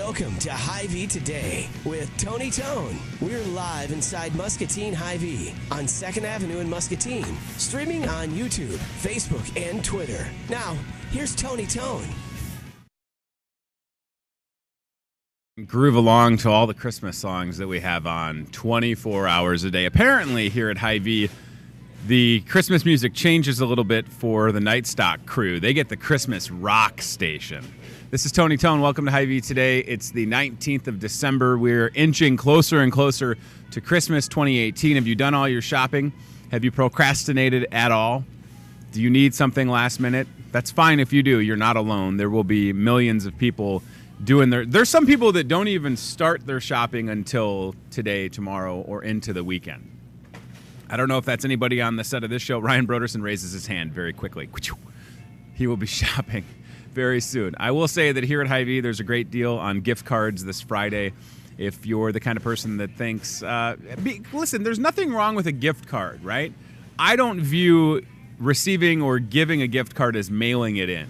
Welcome to Hy-Vee Today with Tony Tone. We're live inside Muscatine Hy-Vee on 2nd Avenue in Muscatine. Streaming on YouTube, Facebook, and Twitter. Now, here's Tony Tone. Groove along to all the Christmas songs that we have on 24 hours a day. Apparently, here at Hy-Vee, the Christmas music changes a little bit for the Night Stock crew. They get the Christmas rock station. This is Tony Tone. Welcome to Hy-Vee Today. It's the 19th of December. We're inching closer and closer to Christmas 2018. Have you done all your shopping? Have you procrastinated at all? Do you need something last minute? That's fine if you do. You're not alone. There will be millions of people doing there's some people that don't even start their shopping until today, tomorrow, or into the weekend. I don't know if that's anybody on the set of this show. Ryan Broderson raises his hand very quickly. He will be shopping very soon. I will say that here at Hy-Vee, there's a great deal on gift cards this Friday. If you're the kind of person that thinks, listen, there's nothing wrong with a gift card, right? I don't view receiving or giving a gift card as mailing it in.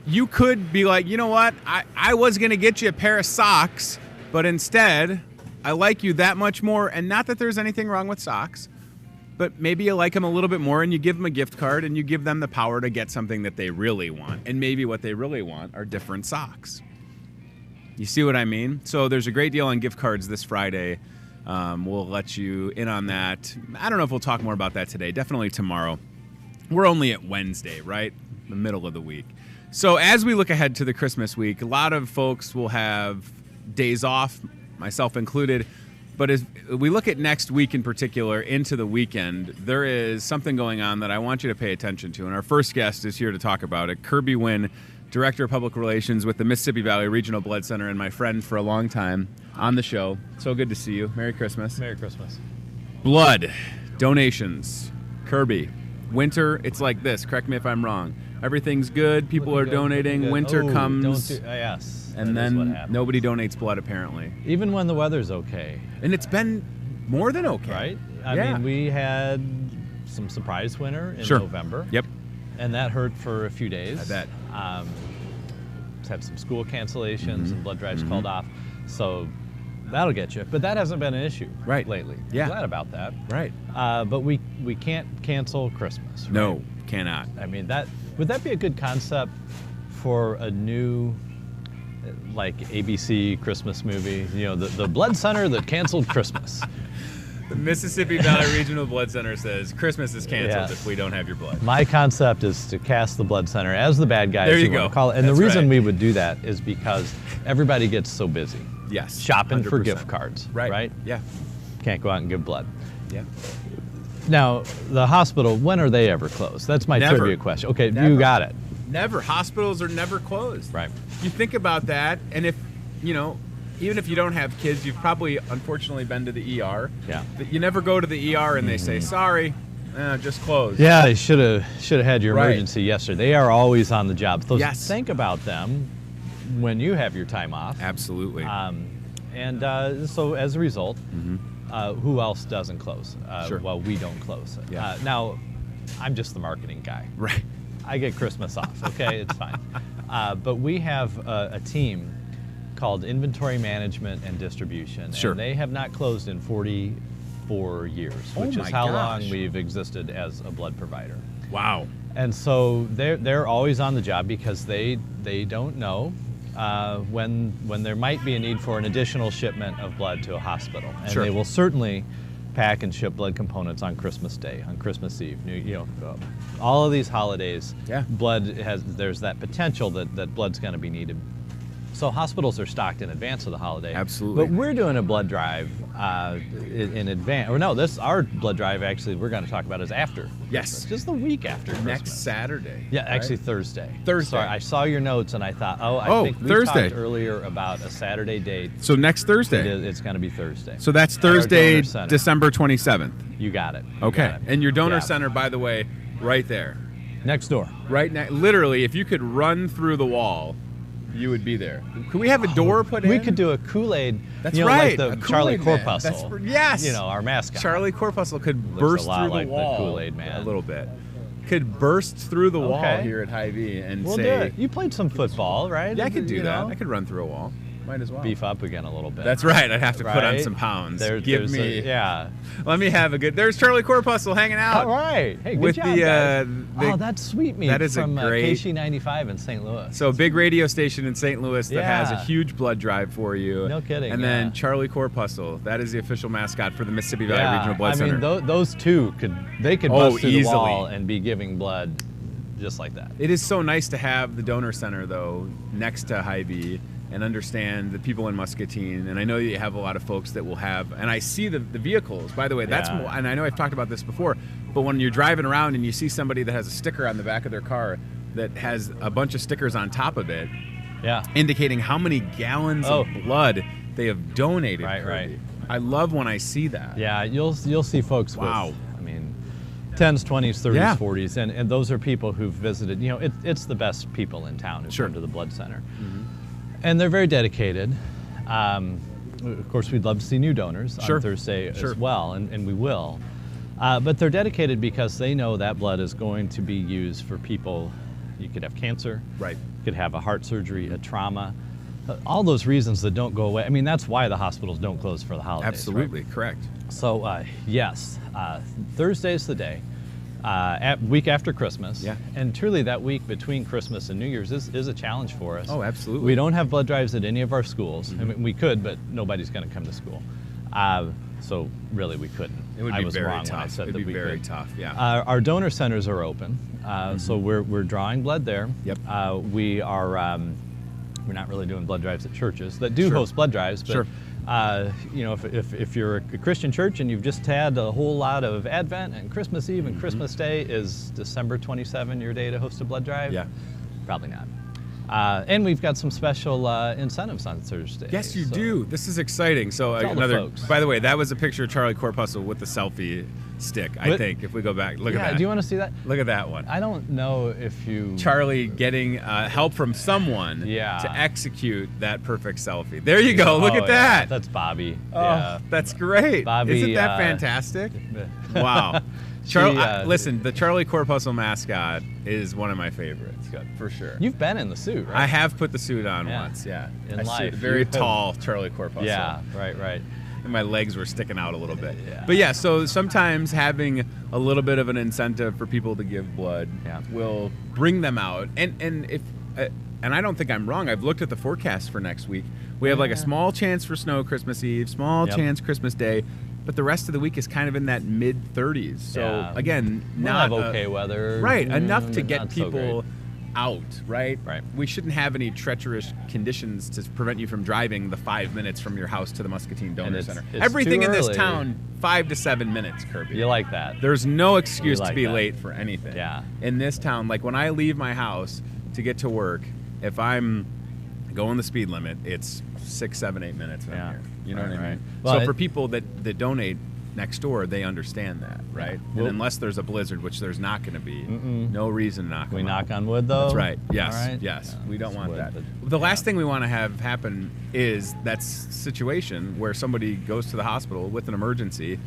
You could be like, you know what? I was going to get you a pair of socks, but instead, I like you that much more. And not that there's anything wrong with socks, but maybe you like them a little bit more and you give them a gift card and you give them the power to get something that they really want. And maybe what they really want are different socks. You see what I mean? So there's a great deal on gift cards this Friday. We'll let you in on that. I don't know if we'll talk more about that today. Definitely tomorrow. We're only at Wednesday, right? The middle of the week. So as we look ahead to the Christmas week, a lot of folks will have days off, myself included. But as we look at next week in particular, into the weekend, there is something going on that I want you to pay attention to. And our first guest is here to talk about it. Kirby Wynn, Director of Public Relations with the Mississippi Valley Regional Blood Center, and my friend for a long time on the show. So good to see you. Merry Christmas. Merry Christmas. Blood, donations. Kirby, winter, it's like this. Correct me if I'm wrong. Everything's good. People are donating. Winter comes. Yes. And then nobody donates blood, apparently. Even when the weather's okay. And it's been more than okay. Right? I mean, we had some surprise winter in November. Yep. And that hurt for a few days. I bet. Had some school cancellations and blood drives called off. So that'll get you. But that hasn't been an issue lately. Yeah. I'm glad about that. Right. But we can't cancel Christmas. Right? No, cannot. I mean, would that be a good concept for a new, like, ABC Christmas movie? You know, the blood center that canceled Christmas. The Mississippi Valley Regional Blood Center says Christmas is canceled if we don't have your blood. My concept is to cast the blood center as the bad guys. There you go. Call it. And the reason we would do that is because everybody gets so busy. Yes. Shopping 100%. for gift cards. Right? Yeah. Can't go out and give blood. Yeah. Now, the hospital, when are they ever closed? That's my trivia question. Okay, you got it. Never. Hospitals are never closed. Right. You think about that, and if, even if you don't have kids, you've probably, unfortunately, been to the ER. Yeah. But you never go to the ER and they say, sorry, just closed. Yeah, they should have had your emergency yesterday. They are always on the job. So think about them when you have your time off. Absolutely. So as a result, who else doesn't close? Well, we don't close. Yeah. Now, I'm just the marketing guy. Right. I get Christmas off, okay? It's fine. But we have a team called Inventory Management and Distribution. Sure. And they have not closed in 44 years, which is how long we've existed as a blood provider. Wow. And so they're always on the job because they don't know when there might be a need for an additional shipment of blood to a hospital. And they will certainly pack and ship blood components on Christmas Day, on Christmas Eve. All of these holidays, there's that potential that blood's going to be needed. So hospitals are stocked in advance of the holiday. Absolutely. But we're doing a blood drive in advance. Or no, our blood drive actually we're going to talk about is after. Yes. Christmas. Just the week after Christmas. Next Saturday. Yeah, actually Thursday. Thursday. Sorry, I saw your notes and I thought, I think we Thursday. talked earlier about a Saturday date. So next Thursday. It's going to be Thursday. So that's Thursday, December 27th. You got it. Okay. And your donor center, by the way, right there. Next door. Right now. Literally, if you could run through the wall, you would be there. Could we have a door put in? We could do a Kool-Aid. That's like the Charlie Corpuscle. Yes. Our mascot. Charlie Corpuscle could burst through the wall. The Kool-Aid Man. A little bit. Could burst through the wall here at Hy-Vee and we'll say... do it. You played some football, right? Yeah, I could do that. I could run through a wall. Might as well beef up again a little bit. That's right. I'd have to put on Right? some pounds. There's yeah. Let me have a good. There's Charlie Corpuscle hanging out. All right. Hey, good with job, the, guys. the Oh, that's sweet meat that is from a great KC95 in St. Louis. So a big radio station in St. Louis that has a Yeah. huge blood drive for you. No kidding, And yeah. then Charlie Corpuscle. That is the official mascot for the Mississippi Valley yeah. Regional Blood I Center. mean, those two could Oh, bust through the easily. wall and be giving blood just like that. It is so nice to have the donor center, though, next to Hy-Vee and understand the people in Muscatine. And I know you have a lot of folks that will have, and I see the vehicles, by the way, that's Yeah. more, and I know I've talked about this before, but when you're driving around and you see somebody that has a sticker on the back of their car that has a bunch of stickers on top of it, Yeah. indicating how many gallons of blood they have donated. Right, Kirby. right. I love when I see that. Yeah, you'll see folks Wow. with, I mean, 10s, 20s, 30s, Yeah. 40s, and those are people who've visited. You know, it's the best people in town who Sure. come to the blood center, and they're very dedicated. Of course, we'd love to see new donors Sure. on Thursday Sure. as well, and we will. But they're dedicated because they know that blood is going to be used for people. You could have cancer, Right. you could have a heart surgery, a trauma, all those reasons that don't go away. I mean, that's why the hospitals don't close for the holidays. right? Absolutely, correct. So yes, Thursday's the day, week after Christmas. Yeah. And truly that week between Christmas and New Year's is a challenge for us. Oh, absolutely. We don't have blood drives at any of our schools. I mean, we could, but nobody's going to come to school. So really we couldn't. It would I be was very wrong when I tough. said It'd that be we very could. tough, yeah. Our donor centers are open, so we're drawing blood there. Yep. We are we're not really doing blood drives at churches that do Sure. host blood drives, but Sure. you know, if you're a Christian church and you've just had a whole lot of Advent and Christmas Eve and Christmas Day, is December 27 your day to host a blood drive? Yeah. Probably not. And we've got some special incentives on Thursday. Yes, you so- do. This is exciting. So To all the another. folks. By the way, that was a picture of Charlie Corpuscle with the selfie stick. I What? think if we go back, look Yeah, at that. do you want to see that? Look at that one. I don't know if you. Charlie getting help from someone Yeah. to execute that perfect selfie. There you go. Look Oh, at that. Yeah, that's Bobby. Oh, Yeah. that's great. Bobby, Isn't that fantastic? The- Wow. She, Listen, the Charlie Corpuscle mascot is one of my favorites, for sure. You've been in the suit, right? I have put the suit on Yeah. once, yeah. In I see life, it. Very you have- tall Charlie Corpuscle. Yeah, right. And my legs were sticking out a little bit. Yeah. But yeah, so sometimes having a little bit of an incentive for people to give blood Yeah. will bring them out. And if and I don't think I'm wrong. I've looked at the forecast for next week. We have like a Yeah. small chance for snow Christmas Eve, small Yep. chance Christmas Day, but the rest of the week is kind of in that mid 30s. So Yeah. again, We'll not have okay weather. right, enough to but get not so people great. out, right? Right. We shouldn't have any treacherous conditions to prevent you from driving the 5 minutes from your house to the Muscatine Donor it's- Center. it's Everything too in this early. town, 5 to 7 minutes, Kirby. You like that? There's no excuse You to like be that. late for anything. Yeah. In this town, like when I leave my house to get to work, if I'm going the speed limit, it's 6, 7, 8 minutes. And I'm Yeah. here. You know Right, what I mean? right. Well, so for it- people that donate next door, they understand that, right? Well- and unless there's a blizzard, which there's not going to be, no reason to knock Can we them out. knock on wood, though? That's right. Yes. All right? Yes. Yeah, We don't it's want wood, that. but- The last thing we want to have happen is that situation where somebody goes to the hospital with an emergency,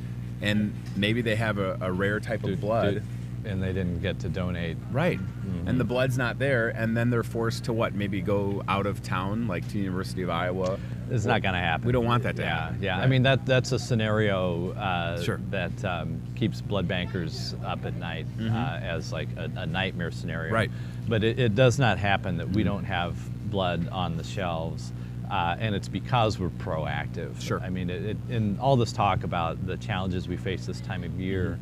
and maybe they have a rare type of blood. and they didn't get to donate. Right. And the blood's not there, and then they're forced to what? Maybe go out of town, like to the University of Iowa. It's not going to happen. We don't want that to Yeah, happen. yeah. Right. I mean that's a scenario Sure. that keeps blood bankers up at night as like a nightmare scenario. Right. But it does not happen that we don't have blood on the shelves. And it's because we're proactive. Sure. I mean, in all this talk about the challenges we face this time of year,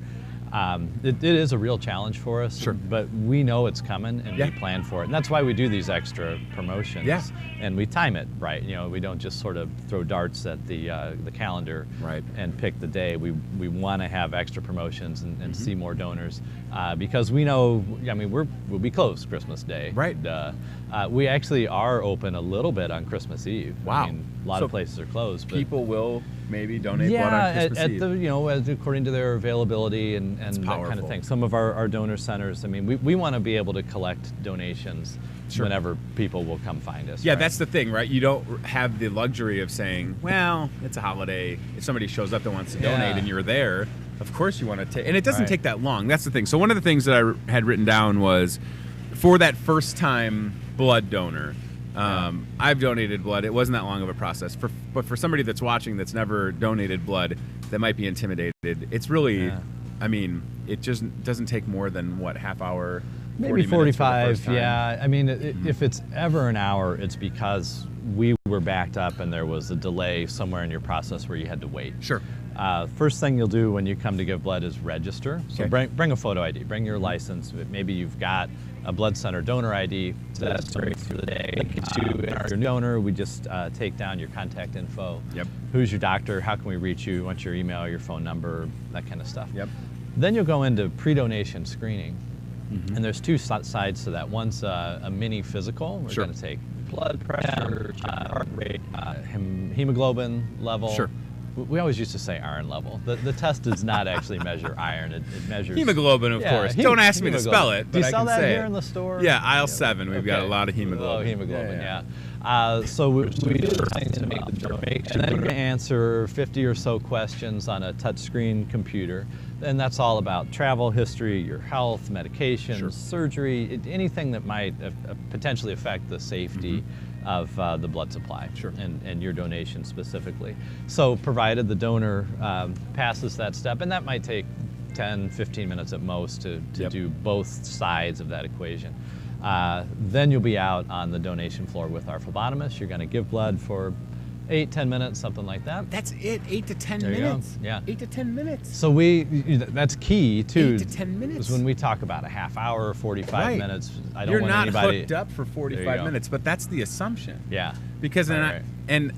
it is a real challenge for us. Sure. But we know it's coming, and Yeah. we plan for it. And that's why we do these extra promotions. Yeah. And we time it right. You know, we don't just sort of throw darts at the calendar Right. and pick the day. We want to have extra promotions and see more donors because we know. I mean, we'll be closed Christmas Day. Right. We actually are open a little bit on Christmas Eve. Wow. I mean, a lot So of places are closed. But people will maybe donate yeah, blood on Christmas at Eve. the according to their availability and that kind powerful. of thing. Some of our donor centers. I mean, we want to be able to collect donations Sure. whenever people will come find us. Yeah, right? that's the thing, right? You don't have the luxury of saying, well, it's a holiday. If somebody shows up that wants to donate Yeah. and you're there, of course you want to take. And it doesn't Right. take that long. That's the thing. So one of the things that I had written down was for that first time blood donor, I've donated blood. It wasn't that long of a process. But for somebody that's watching that's never donated blood, that might be intimidated. It's really, I mean, it just doesn't take more than half hour, maybe 45. Yeah, I mean, if it's ever an hour, it's because we were backed up and there was a delay somewhere in your process where you had to wait. Sure. First thing you'll do when you come to give blood is register. So bring a photo ID, bring your license. Maybe you've got a blood center donor ID. So that's great through the day. Get your donor. We just take down your contact info. Yep. Who's your doctor? How can we reach you? What's your email, your phone number, that kind of stuff. Yep. Then you'll go into pre-donation screening. And there's two sides to that. One's a mini physical. We're going to take blood pressure, heart rate, hemoglobin level. Sure. We always used to say iron level. The test does not actually measure iron. It measures hemoglobin, of course. Don't ask me to spell it, but Do you sell that here it. in the store? Yeah, aisle 7. We've got a lot of hemoglobin. Oh, hemoglobin, yeah. So we trying to make the donation. And then you're going to answer 50 or so questions on a touchscreen computer. And that's all about travel history, your health, medications, surgery, anything that might potentially affect the safety of the blood supply and your donation specifically. So provided the donor passes that step, and that might take 10, 15 minutes at most to do both sides of that equation. Then you'll be out on the donation floor with our phlebotomist. You're going to give blood for 8, 10 minutes, something like that. That's it, 8 to 10 there minutes. Yeah. 8 to 10 minutes. So that's key too. 8 to 10 minutes. Is when we talk about a half hour, 45 minutes. I don't You're want not anybody hooked up for 45 minutes, but that's the assumption. Yeah. Because and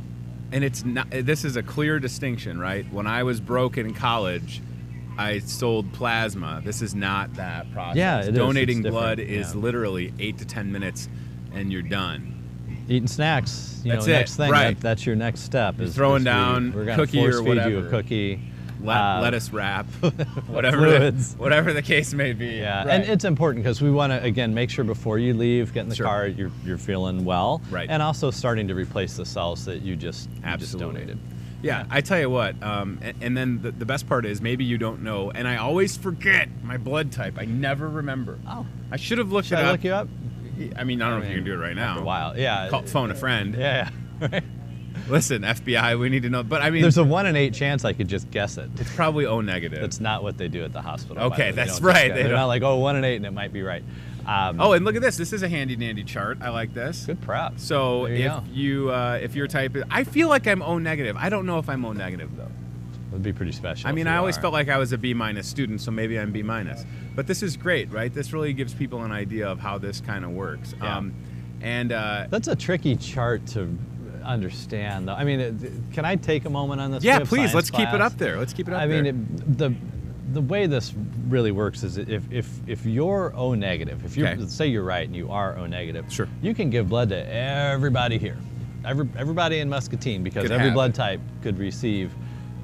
it's not. This is a clear distinction, right? When I was broke in college, I sold plasma. This is not that process. Yeah, it is. Donating It's blood different. is literally 8 to 10 minutes, and you're done. Eating snacks, That's next it, thing. right. That's your next step. Is throwing down we're gonna cookie force or feed whatever. you a cookie. Lettuce wrap, Fluids. whatever the case may be. Yeah, Right. and it's important because we want to again make sure before you leave, get in the car, you're feeling well, right? And also starting to replace the cells that you just donated. Yeah, I tell you what, and then the best part is maybe you don't know, and I always forget my blood type. I never remember. Oh, I should have looked it up. Should I look you up? I mean, I don't know if you can do it right now. After a while, yeah. Phone a friend. Yeah. Right. Listen, FBI, we need to know. But I mean, there's a 1 in 8 chance I could just guess it. It's probably O negative. That's not what they do at the hospital. Okay, that's right. They're not like, 1 in 8, and it might be right. Oh, and look at this. This is a handy dandy chart. I like this. Good prep. So if your type is, I feel like I'm O negative. I don't know if I'm O negative though. Would be pretty special. I mean, I always felt like I was a B- student, so maybe I'm B-. But this is great, right? This really gives people an idea of how this kind of works. Yeah. That's a tricky chart to understand, though. I mean, can I take a moment on this? Yeah, please. Let's keep it up there. Let's keep it up there. I mean, the way this really works is if you're O negative, if you say you're right and you are O negative, you can give blood to everybody here, everybody in Muscatine, because every blood type could receive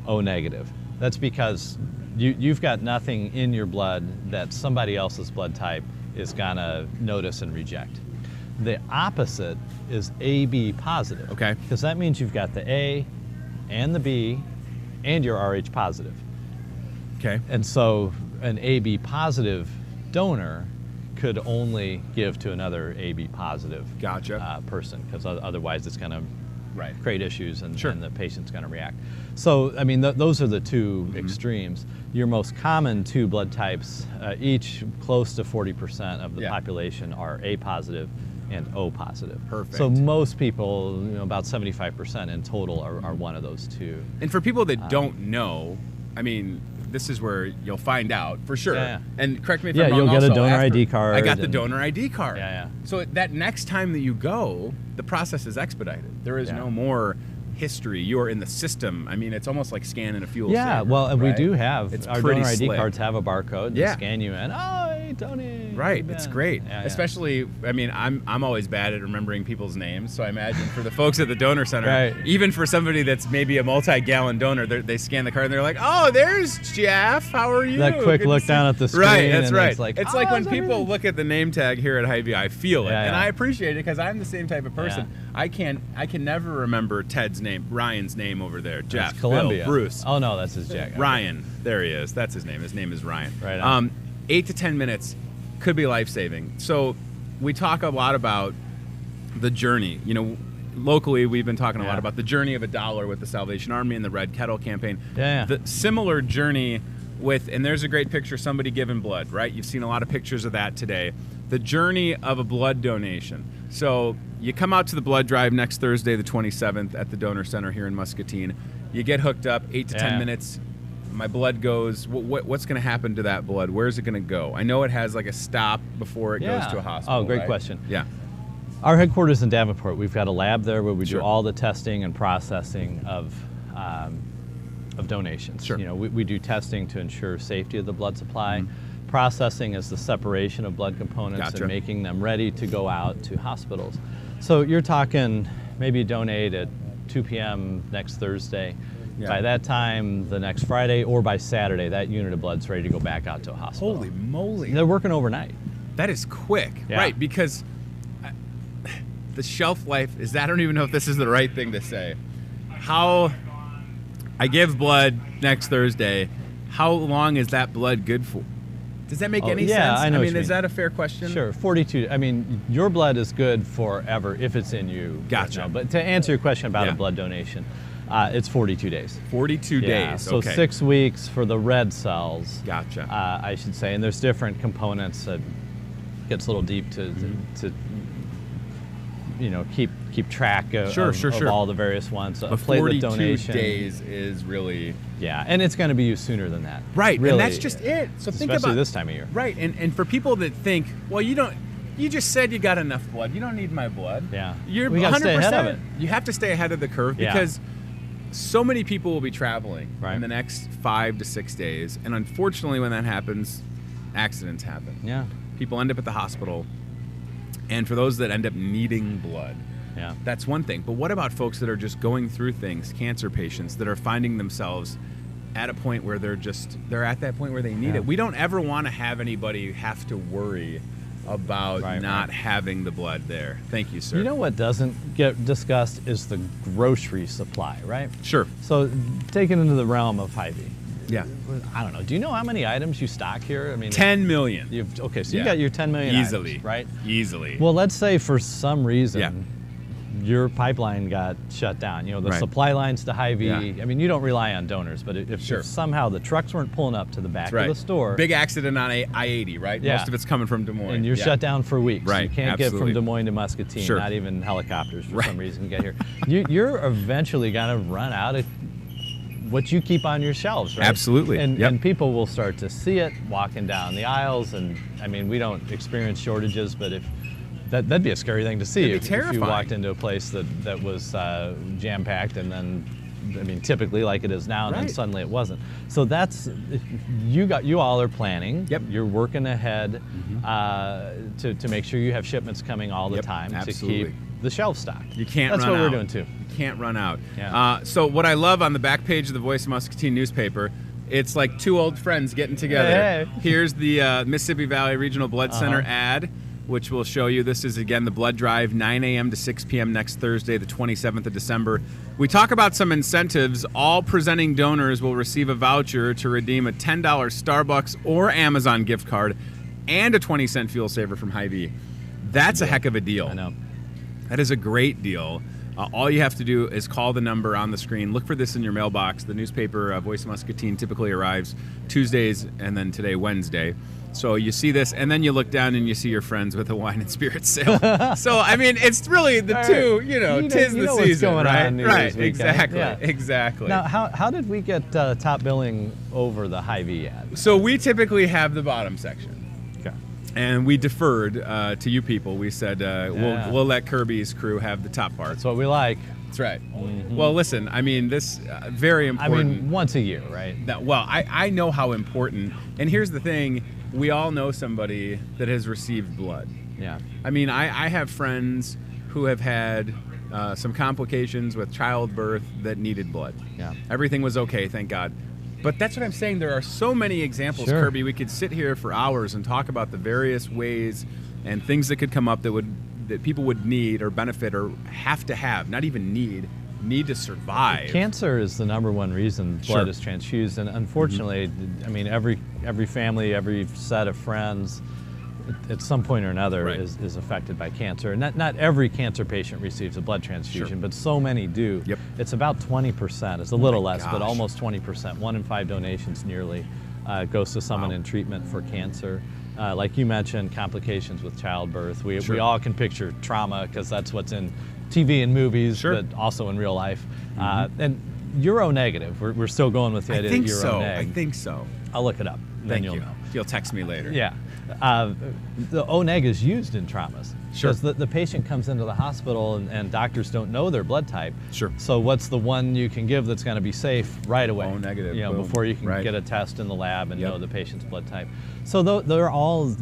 O negative. That's because you've got nothing in your blood that somebody else's blood type is gonna notice and reject. The opposite is AB positive. Okay. Because that means you've got the A and the B and you're RH positive. Okay. And so an AB positive donor could only give to another AB positive person, because otherwise it's going to create issues and the patient's going to react. So, I mean, those are the two extremes. Your most common two blood types, each close to 40% of the population are A positive and O positive. Perfect. So most people, about 75% in total are one of those two. And for people that don't know, I mean, this is where you'll find out for sure. Yeah. And correct me if I'm wrong. You'll get also, a donor ID card. I got the donor ID card. Yeah. So that next time that you go, the process is expedited. There is no more history. You're in the system. I mean, it's almost like scanning a fuel saver, well, and we right? do have It's our pretty donor ID slick. cards have a barcode. They scan you in. Oh, hey, Tony. Right, it's great. Yeah. Especially, I mean, I'm always bad at remembering people's names, so I imagine for the folks at the donor center, even for somebody that's maybe a multi-gallon donor, they scan the card and they're like, "Oh, there's Jeff. How are you?" That quick look down at the screen. Right, that's and right. It's like when people look at the name tag here at Hy-Vee, I feel it, and I appreciate it because I'm the same type of person. I can never remember Ted's name, Ryan's name over there. Jeff, Columbia. Bill, Bruce. Oh no, that's his Jack. Ryan, there he is. That's his name. His name is Ryan. Right on. 8 to 10 minutes could be life-saving. So we talk a lot about the journey. You know, locally we've been talking a lot Yeah. about the journey of $1 with the Salvation Army and the Red Kettle campaign. Yeah. The similar journey with, and there's a great picture, somebody giving blood, right? You've seen a lot of pictures of that today. The journey of a blood donation. So you come out to the blood drive next Thursday, the 27th, at the Donor Center here in Muscatine. You get hooked up, 8 to 10 minutes. My blood goes. What's going to happen to that blood? Where's it going to go? I know it has like a stop before it goes to a hospital. Oh, great right? question. Yeah. Our headquarters in Davenport, we've got a lab there where we Sure. do all the testing and processing of donations. Sure. You know, we do testing to ensure safety of the blood supply. Mm-hmm. Processing is the separation of blood components Gotcha. and making them ready to go out to hospitals. So you're talking maybe donate at 2 p.m. next Thursday. Yeah. By that time, the next Friday or by Saturday, that unit of blood's ready to go back out to a hospital. Holy moly. They're working overnight. That is quick. Yeah. Right, because the shelf life is that, I don't even know if this is the right thing to say. How I give blood next Thursday, how long is that blood good for? Does that make any yeah, sense? I know what mean, you is mean. that a fair question? Sure, 42. I mean, your blood is good forever if it's in you. Gotcha. You know, but to answer your question about Yeah. a blood donation, it's 42 days. 42 Yeah, days. so okay. 6 weeks for the red cells. Gotcha. I should say, and there's different components that gets a little deep to you know, keep track of, Sure, of all the various ones. A But platelet 42 donation. days is really Yeah, and it's going to be used sooner than that. right, Really, and that's just it. So think especially about this time of year. Right, and for people that think, well, you just said you got enough blood. You don't need my blood. Yeah. You're We gotta 100%. stay ahead of it. You have to stay ahead of the curve Yeah. because so many people will be traveling Right. in the next 5 to 6 days, and unfortunately, when that happens, accidents happen. Yeah, People end up at the hospital, and for those that end up needing blood, yeah. that's one thing. But what about folks that are just going through things, cancer patients that are finding themselves at a point where they're at that point where they need Yeah. it? We don't ever want to have anybody have to worry about not having the blood there. Thank you, sir. You know what doesn't get discussed is the grocery supply, right? Sure. So take it into the realm of Hy-Vee. Yeah. I don't know. Do you know how many items you stock here? I mean, 10 million. Okay, so you Yeah. got your 10 million Easily. items, right? Easily. Well, let's say for some reason Yeah. your pipeline got shut down. You know, the Right. supply lines to Hy-Vee. Yeah. I mean, you don't rely on donors, but if Sure. somehow the trucks weren't pulling up to the back That's right. of the store, Big accident on I-80, right? Yeah. Most of it's coming from Des Moines. and you're Yeah. shut down for weeks. Right, You can't get absolutely. from Des Moines to Muscatine, Sure. not even helicopters for Right. some reason get here. You're eventually going to run out of what you keep on your shelves, right? Absolutely. And, Yep. and people will start to see it walking down the aisles. And I mean, we don't experience shortages, but if that'd be a scary thing to see It'd be if you terrifying. walked into a place that was jam-packed and then, I mean, typically like it is now, and then Right. suddenly it wasn't. So that's, you all are planning. Yep. You're working ahead to make sure you have shipments coming all the Yep, time absolutely. to keep the shelf stocked. You can't That's run what out. we're doing too. You can't run out. Yeah. So what I love on the back page of the Voice of Muscatine newspaper, it's like two old friends getting together. Hey. Here's the Mississippi Valley Regional Blood Center ad, which will show you. This is, again, the blood drive, 9 a.m. to 6 p.m. next Thursday, the 27th of December. We talk about some incentives. All presenting donors will receive a voucher to redeem a $10 Starbucks or Amazon gift card and a 20-cent fuel saver from Hy-Vee. That's a heck of a deal. I know. That is a great deal. All you have to do is call the number on the screen. Look for this in your mailbox. The newspaper, Voice of Muscatine, typically arrives Tuesdays and then today, Wednesday. So you see this, and then you look down and you see your friends with a wine and spirits sale. So, I mean, it's really the two, tis the what's season, going right? on New Right, Year's weekend. exactly, Yeah. exactly. Now, how did we get top billing over the Hy-Vee ad? So we typically have the bottom section. Okay. And we deferred to you people. We said Yeah. we'll let Kirby's crew have the top part. That's what we like. That's right. Well, listen, I mean, this very I important. mean, once a year, right? I know how important. And here's the thing: we all know somebody that has received blood. Yeah. I mean, I have friends who have had some complications with childbirth that needed blood. Yeah. Everything was okay, thank God. But that's what I'm saying. There are so many examples, Sure. Kirby. We could sit here for hours and talk about the various ways and things that could come up that people would need or benefit or have to have, not even need to survive. Cancer is the number one reason blood Sure. is transfused, and unfortunately, I mean, every family, every set of friends at some point or another Right. is affected by cancer. Not every cancer patient receives a blood transfusion, but so many do. Yep. It's about 20%. It's a little my less, but gosh. almost 20%. 1 in 5 donations nearly goes to someone Wow. in treatment for cancer. Like you mentioned, complications with childbirth. We Sure. all can picture trauma because that's what's in TV and movies, Sure. but also in real life. And Uro-negative. We're still going with the I idea think of so. Uro-neg. I think so. I'll look it up. Then Thank you'll you. know. You'll text me later. Yeah. The O-neg is used in traumas. Sure. Because the patient comes into the hospital and doctors don't know their blood type. Sure. So what's the one you can give that's going to be safe right away? O-negative, You know, boom. before you can Right. get a test in the lab and Yep. know the patient's blood type. So they're all,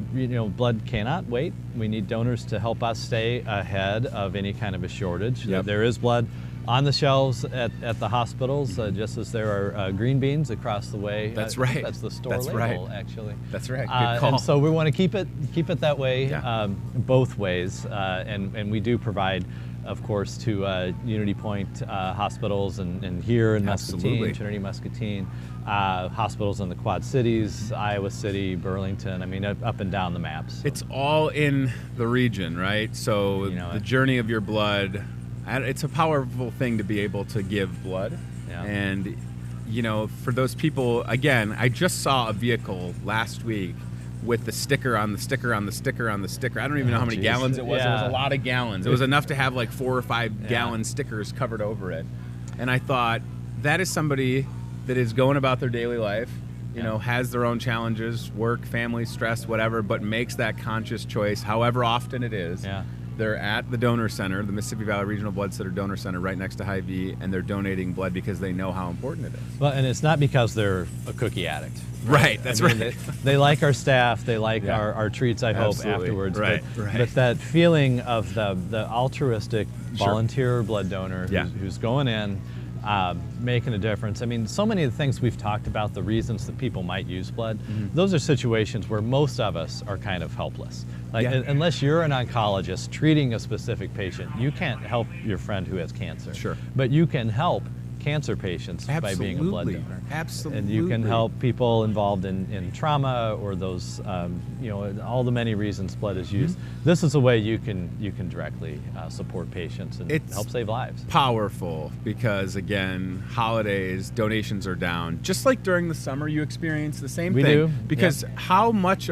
blood cannot wait. We need donors to help us stay ahead of any kind of a shortage. Yep. There is blood on the shelves at the hospitals, just as there are green beans across the way. That's I think right. That's the store That's label, right. actually. That's right. Good call. And so we want to keep it that way, Yeah. both ways. And we do provide, of course, to Unity Point hospitals and here in Absolutely. Muscatine, Trinity Muscatine, hospitals in the Quad Cities, Iowa City, Burlington. I mean, up and down the maps. It's all in the region, right? So You know the it. journey of your blood, it's a powerful thing to be able to give blood. Yeah. And, for those people, again, I just saw a vehicle last week with the sticker on the sticker on the sticker on the sticker. I don't even know how many geez. gallons it was. It was Yeah. a lot of gallons. It was enough to have like 4 or 5 gallon stickers covered over it. And I thought, that is somebody that is going about their daily life, has their own challenges, work, family, stress, whatever, but makes that conscious choice, however often it is. Yeah. They're at the donor center, the Mississippi Valley Regional Blood Center donor center right next to Hy-Vee, and they're donating blood because they know how important it is. Well, and it's not because they're a cookie addict. Right, that's I mean, right. They like our staff. They like Yeah. our treats, I hope, Absolutely. afterwards. Right, but, right. but that feeling of the altruistic Sure. volunteer blood donor Yeah. who's going in, making a difference. I mean, so many of the things we've talked about, the reasons that people might use blood, those are situations where most of us are kind of helpless. Like, Yeah. unless you're an oncologist treating a specific patient, you can't help your friend who has cancer. Sure. But you can help cancer patients by being a blood Absolutely. donor. Absolutely. And you can help people involved in trauma or those, all the many reasons blood is used. This is a way you can directly support patients and It's help save lives. Powerful because, again, holidays, donations are down. Just like during the summer, you experience the same We thing. do, Because how much,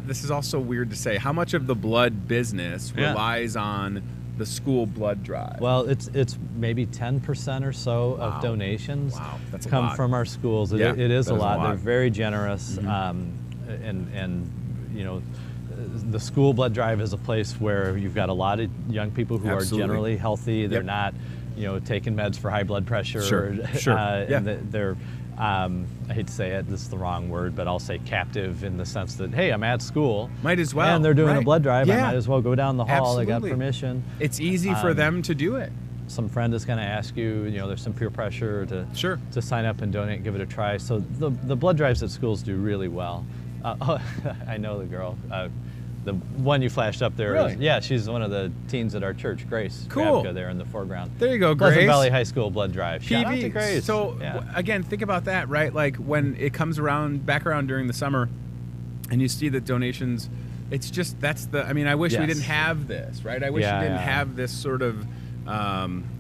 this is also weird to say, how much of the blood business Yeah. relies on the school blood drive? Well, it's maybe 10% or so Wow. of donations Wow, that's a come lot. from our schools. Yeah, It is that a is a lot. lot. They're very generous, and the school blood drive is a place where you've got a lot of young people who Absolutely. are generally healthy. They're Yep. not, taking meds for high blood pressure. Sure, sure, yeah. And they're I hate to say it, this is the wrong word, but I'll say captive in the sense that, hey, I'm at school. Might as well, And they're doing a right. blood drive. I Yeah. might as well go down the hall. I got Absolutely. permission. It's easy for them to do it. Some friend is going to ask you, there's some peer pressure Sure. to sign up and donate and give it a try. So the blood drives at schools do really well. I know the girl. The one you flashed up there. Really? Yeah, she's one of the teens at our church, Grace. Cool. Grabka there in the foreground. There you go, Pleasant Grace. Valley High School blood drive. Shout out to PV. Grace. So Yeah. again, think about that, right? Like when it comes back around during the summer, and you see the donations. It's just I wish we Yes. didn't have this, right? I wish Yeah, we didn't yeah. have this sort of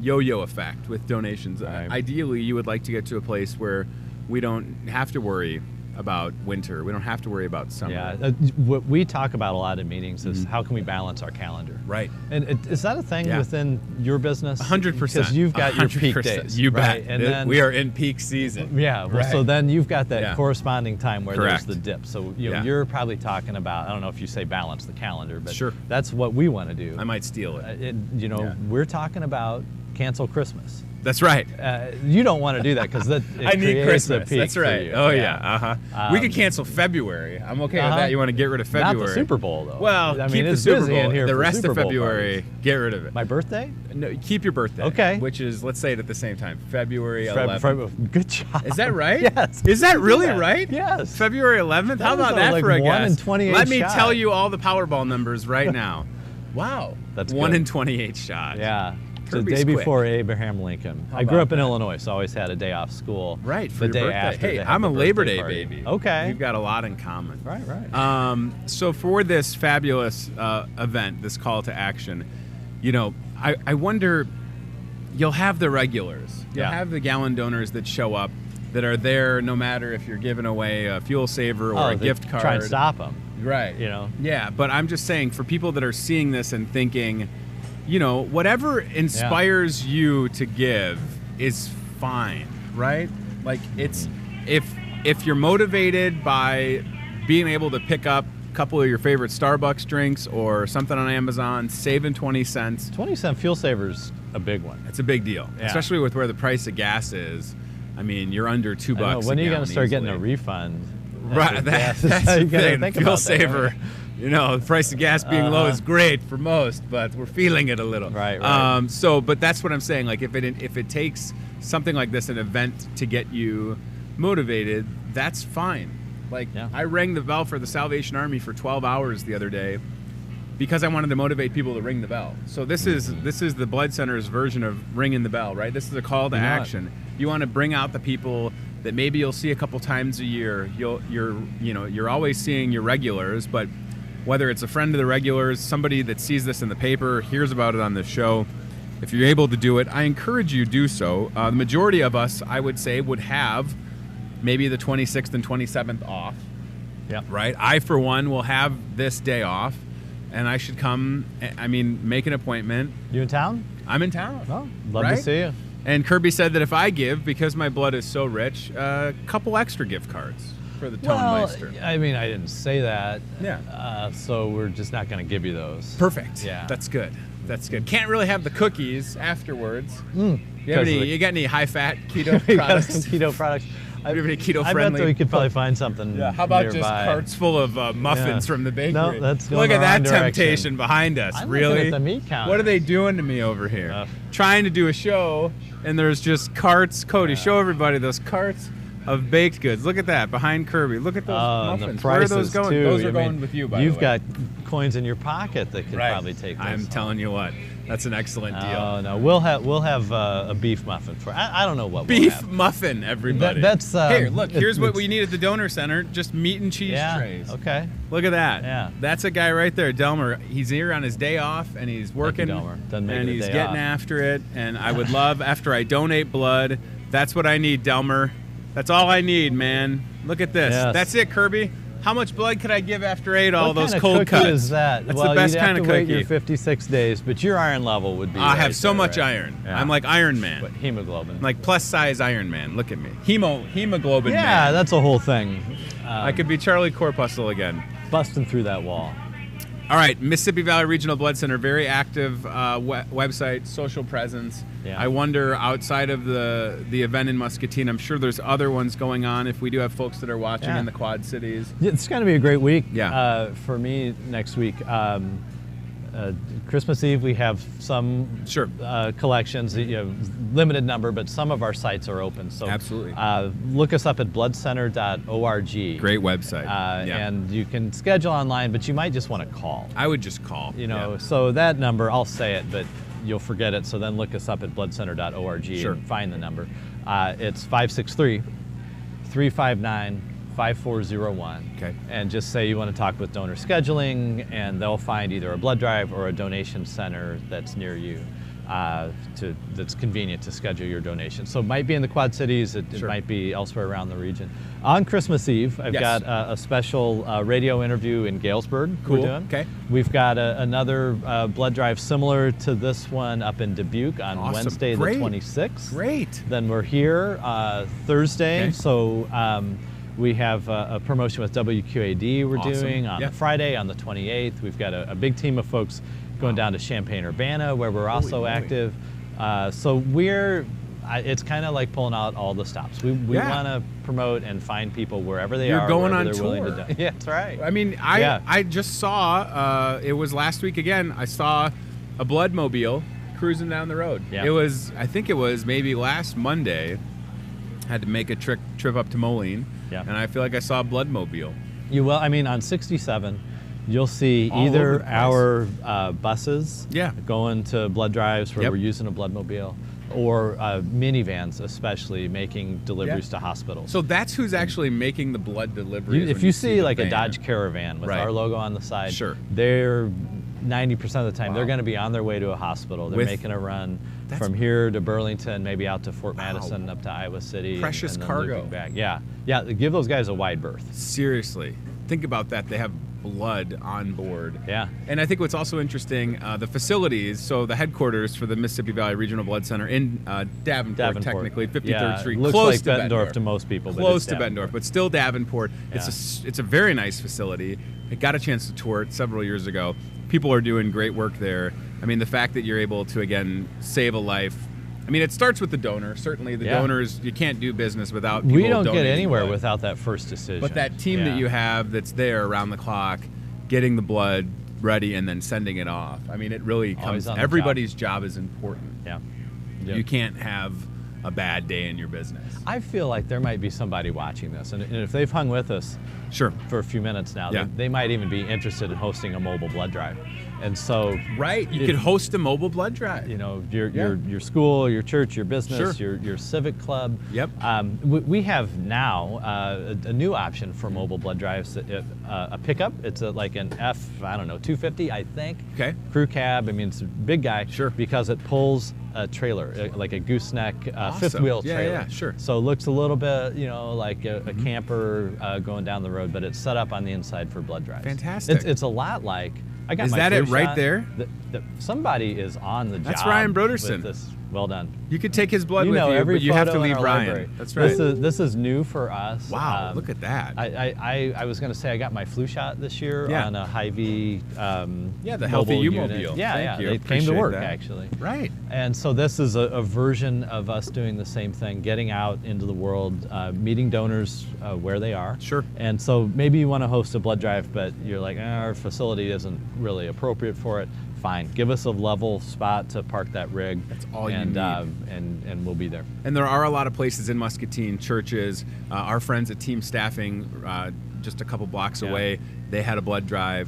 yo-yo effect with donations. Right. Ideally, you would like to get to a place where we don't have to worry about winter. We don't have to worry about summer. Yeah, what we talk about a lot in meetings is how can we balance our calendar. Right. And is that a thing Yeah. within your business? 100%. Because you've got your peak 100%. days. You right? bet. And then we are in peak season. Yeah, well, so Right. then you've got that Yeah. corresponding time where Correct. there's the dip. So Yeah. you're probably talking about, I don't know if you say balance the calendar, but Sure. that's what we want to do. I might steal it. Yeah. We're talking about cancel Christmas. That's right. You don't want to do that because I need creates Christmas. a peak That's for right. you. Oh yeah. We could cancel February. I'm okay with that. You want to get rid of February? Not the Super Bowl though. Well, I keep mean, the it's Super busy Bowl. in here The for rest Super of Bowl February, parties. get rid of it. My birthday? No, keep your birthday. Okay. Which is, let's say it at the same time, February 11th. Good job. Is that right? Yes. Is that really Yeah. right? Yes. February 11th? How That is about that like for a 1 guess? in 28 Let me shot. tell you all the Powerball numbers right now. Wow. That's 1 good. in 28 shot. Yeah. the day before Abraham Lincoln. I grew up in Illinois, so I always had a day off school. Right, for the your day birthday. after. Hey, I'm a Labor Day party. baby. Okay. We've got a lot in common. Right. So for this fabulous event, this call to action, I wonder, you'll have the regulars. You'll have the gallon donors that show up that are there no matter if you're giving away a fuel saver or a gift card. Try and stop them. Right. Yeah, but I'm just saying, for people that are seeing this and thinking, whatever inspires you to give is fine, right? Like, it's if you're motivated by being able to pick up a couple of your favorite Starbucks drinks or something on Amazon, saving 20 cents. 20-cent fuel saver's a big one. It's a big deal, especially with where the price of gas is. I mean, you're under $2. When are you going to start getting a refund? Right, that's the thing. Fuel saver, the price of gas being low is great for most, but we're feeling it a little. Right. But that's what I'm saying. Like, if it takes something like this, an event, to get you motivated, that's fine. Like, I rang the bell for the Salvation Army for 12 hours the other day because I wanted to motivate people to ring the bell. So this is the Blood Center's version of ringing the bell, right? This is a call to action. You want to bring out the people that maybe you'll see a couple times a year. You're always seeing your regulars, but whether it's a friend of the regulars, somebody that sees this in the paper, hears about it on the show, if you're able to do it, I encourage you to do so. The majority of us, I would say, would have maybe the 26th and 27th off. Yeah. Right? I, for one, will have this day off, and I should come, make an appointment. You in town? I'm in town. Oh, love to see you. And Kirby said that if I give, because my blood is so rich, a couple extra gift cards for the Tonmeister. Well, I didn't say that. Yeah. So we're just not going to give you those. Perfect. Yeah. That's good. Can't really have the cookies afterwards. You got any high-fat keto products? Got some keto products. Do you have any keto-friendly? I bet that we could probably find something. Yeah. How about nearby. just carts full of muffins from the bakery? No, that's going Look at the that wrong temptation direction. behind us. I'm really? looking at the meat counter. What are they doing to me over here? Trying to do a show, and there's just carts. Cody, show everybody those carts of baked goods. Look at that behind Kirby. Look at those muffins. And the Where are prices those going? too. Those are going with you, by the way. You've got coins in your pocket that could probably take those. I'm telling you what. That's an excellent deal. Oh no, we'll have a beef muffin for. I don't know what beef we'll have. muffin, everybody. That's here. Look, here's what we need at the donor center: just meat and cheese trays. Okay. Look at that. Yeah. That's a guy right there, Delmer. He's here on his day off, and he's working, and he's getting after it. And I would love, after I donate blood, that's what I need, Delmer. That's all I need, man. Look at this. Yes. That's it, Kirby. How much blood could I give after I ate all those cold What kind of cuts? cookie is that? That's the best kind of cookie. Wait your 56 days, but your iron level would be. I have so much iron. Yeah. I'm like Iron Man. But hemoglobin. I'm like plus size Iron Man. Look at me. Hemoglobin man. Yeah, that's a whole thing. I could be Charlie Corpuscle again. Busting through that wall. All right, Mississippi Valley Regional Blood Center, very active website, social presence. Yeah. I wonder, outside of the event in Muscatine, I'm sure there's other ones going on if we do have folks that are watching in the Quad Cities. It's going to be a great week for me next week. Christmas Eve, we have some collections, limited number, but some of our sites are open. So absolutely. Look us up at bloodcenter.org. Great website. And you can schedule online, but you might just want to call. I would just call. So that number, I'll say it, but you'll forget it. So then look us up at bloodcenter.org and find the number. It's 563-359-5401. Okay. And just say you want to talk with donor scheduling, and they'll find either a blood drive or a donation center that's near you, that's convenient to schedule your donation. So it might be in the Quad Cities, it might be elsewhere around the region. On Christmas Eve, I've got a special radio interview in Galesburg. Cool. We're doing. Okay. We've got another blood drive similar to this one up in Dubuque on Wednesday the 26th. Great. Then we're here Thursday. Okay. So we have a promotion with WQAD we're doing on Friday on the 28th. We've got a big team of folks going down to Champaign-Urbana where we're also active. So it's kind of like pulling out all the stops. We want to promote and find people wherever they are. You're going on they're tour. Willing to yeah, that's right. I mean, I just saw, it was last week again, I saw a Bloodmobile cruising down the road. Yeah. I think it was maybe last Monday. Had to make a trip up to Moline. Yeah. And I feel like I saw a Bloodmobile. You will. I mean, on 67, You'll see All over either the place. our buses Yeah. going to blood drives where Yep. we're using a bloodmobile, or minivans especially making deliveries to hospitals. So that's who's actually making the blood deliveries. If when you see the like a van. Dodge Caravan with Right. our logo on the side, Sure. they're 90% of the time Wow. they're going to be on their way to a hospital. They're With- making a run That's- from here to Burlington, maybe out to Fort Madison, up to Iowa City. Precious and then cargo. looping back. Yeah, yeah. Give those guys a wide berth. Seriously, think about that. They have blood on board. Yeah. And I think what's also interesting, the facilities, so the headquarters for the Mississippi Valley Regional Blood Center in Davenport, technically, 53rd yeah, Street, looks close like to Bettendorf to most people. But Close it's to Bettendorf, but still Davenport. Yeah. It's a very nice facility. I got a chance to tour it several years ago. People are doing great work there. I mean, the fact that you're able to, again, save a life. I mean, it starts with the donor. Certainly, the Yeah. donors, you can't do business without people We don't get donating anywhere blood. without that first decision. But that team Yeah. that you have that's there around the clock, getting the blood ready and then sending it off. I mean, it really Always comes. on the Everybody's job is important. Yeah. You can't have a bad day in your business. I feel like there might be somebody watching this, and if they've hung with us Sure. for a few minutes now, Yeah. they might even be interested in hosting a mobile blood drive. And so, Right. You if- could host a mobile blood drive. you know, your school, your church, your business, Sure. your civic club. Yep. We have now a new option for mobile blood drives. A pickup. It's like an F, 250, I think. Okay. Crew cab. I mean, it's a big guy. Sure. Because it pulls a trailer, like a gooseneck fifth Awesome. wheel Yeah, trailer. yeah, sure. So it looks a little bit, like a camper going down the road, but it's set up on the inside for blood drives. Fantastic. It's a lot like. I got Is my that flu it right shot. there? Somebody is on the That's job. Ryan Broderson. with this. Well done. You could take his blood You with know you, every but you have photo to in leave our Ryan. library. That's right. This is new for us. Wow, look at that. I was going to say I got my flu shot this year Yeah. on a Hy-Vee. Yeah, the Healthy mobile U-Mobile. unit. Yeah, Thank yeah. you. They came to Appreciate work that. actually. Right. And so this is a version of us doing the same thing, getting out into the world, meeting donors where they are. Sure. And so maybe you want to host a blood drive, but you're like, our facility isn't really appropriate for it. Fine, give us a level spot to park that rig. That's all you and, need. And we'll be there. And there are a lot of places in Muscatine, churches. Our friends at Team Staffing, just a couple blocks Yeah. away, they had a blood drive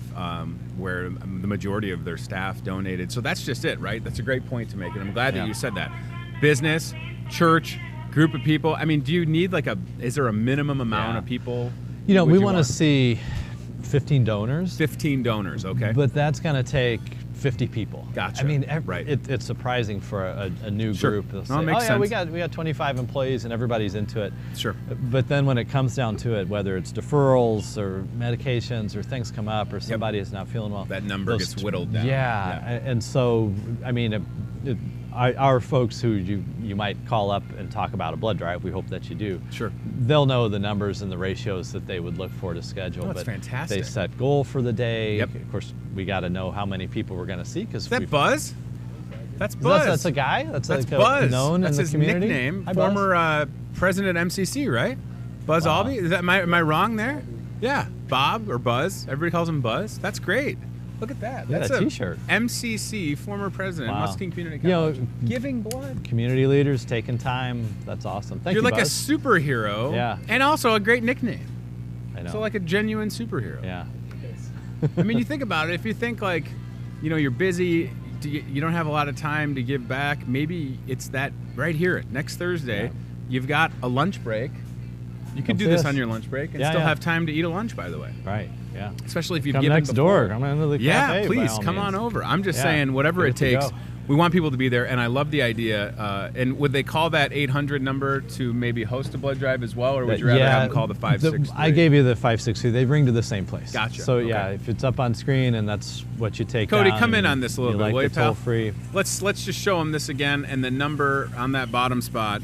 where the majority of their staff donated. So that's just it, right? That's a great point to make, and I'm glad Yeah. that you said that. Business, church, group of people. I mean, do you need is there a minimum amount Yeah. of people? We would want to see 15 donors, 15 donors, okay? but that's going to take 50 people. Gotcha. I mean, Right. it's surprising for a new Sure. group. They'll No, say, it makes oh yeah, sense. we got 25 employees and everybody's into it. Sure. But then when it comes down to it, whether it's deferrals or medications or things come up or somebody is not feeling well, That number those gets whittled down. Yeah, Yeah. and so I mean, our folks who you might call up and talk about a blood drive, we hope that you do. Sure. They'll know the numbers and the ratios that they would look for to schedule. Oh, that's but fantastic. They set goal for the day. Yep. Of course, we got to know how many people we're going to see because Is that Buzz? That's Buzz. That's a guy. That's That's like Buzz. known That's in the his community. nickname. Hi, Buzz. Former president of MCC, right? Buzz Wow. Albee. Is that am I wrong there? Yeah, Bob or Buzz. Everybody calls him Buzz. That's great. Look at that. Yeah, That's that a T-shirt. MCC, former president, Wow. Muscatine Community You know, College, giving blood. Community leaders taking time. That's awesome. Thank You're you, like Buzz. a superhero. Yeah. And also a great nickname. I know. So like a genuine superhero. yeah. I mean, you think about it. If you think like, you're busy, you don't have a lot of time to give back. Maybe it's that right here next Thursday. Yeah. You've got a lunch break. You could Come do see this us. on your lunch break and Yeah, still yeah. have time to eat a lunch. By the way, Right. Yeah. especially if you've Come given next before. door. Come into the Yeah, cafe. by please all come on means. over. I'm just Yeah, saying, whatever give it it to takes. go. We want people to be there, and I love the idea. And would they call that 800 number to maybe host a blood drive as well, or would you rather have them call the 563? I gave you the 563. They ring to the same place. Gotcha. So yeah, Okay. if it's up on screen and that's what you take Cody, down come in and on this a little you bit, will like you, the pal? toll free. Let's just show them this again, and the number on that bottom spot.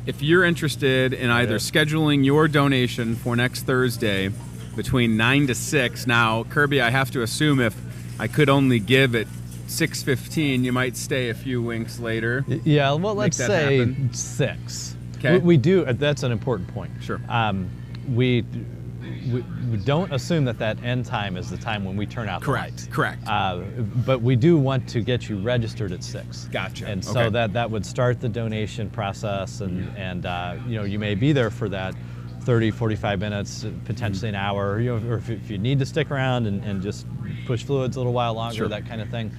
If you're interested in either scheduling your donation for next Thursday between 9 to 6, now, Kirby, I have to assume if I could only give at 6:15, you might stay a few winks later. Yeah, well, let's that say happen. 6. Okay. We do. That's an important point. Sure. We don't assume that end time is the time when we turn out the lights. Correct. But we do want to get you registered at 6. Gotcha. And so Okay. that would start the donation process, and you may be there for that. 30, 45 minutes, potentially an hour, or if you need to stick around and just push fluids a little while longer, that kind of thing.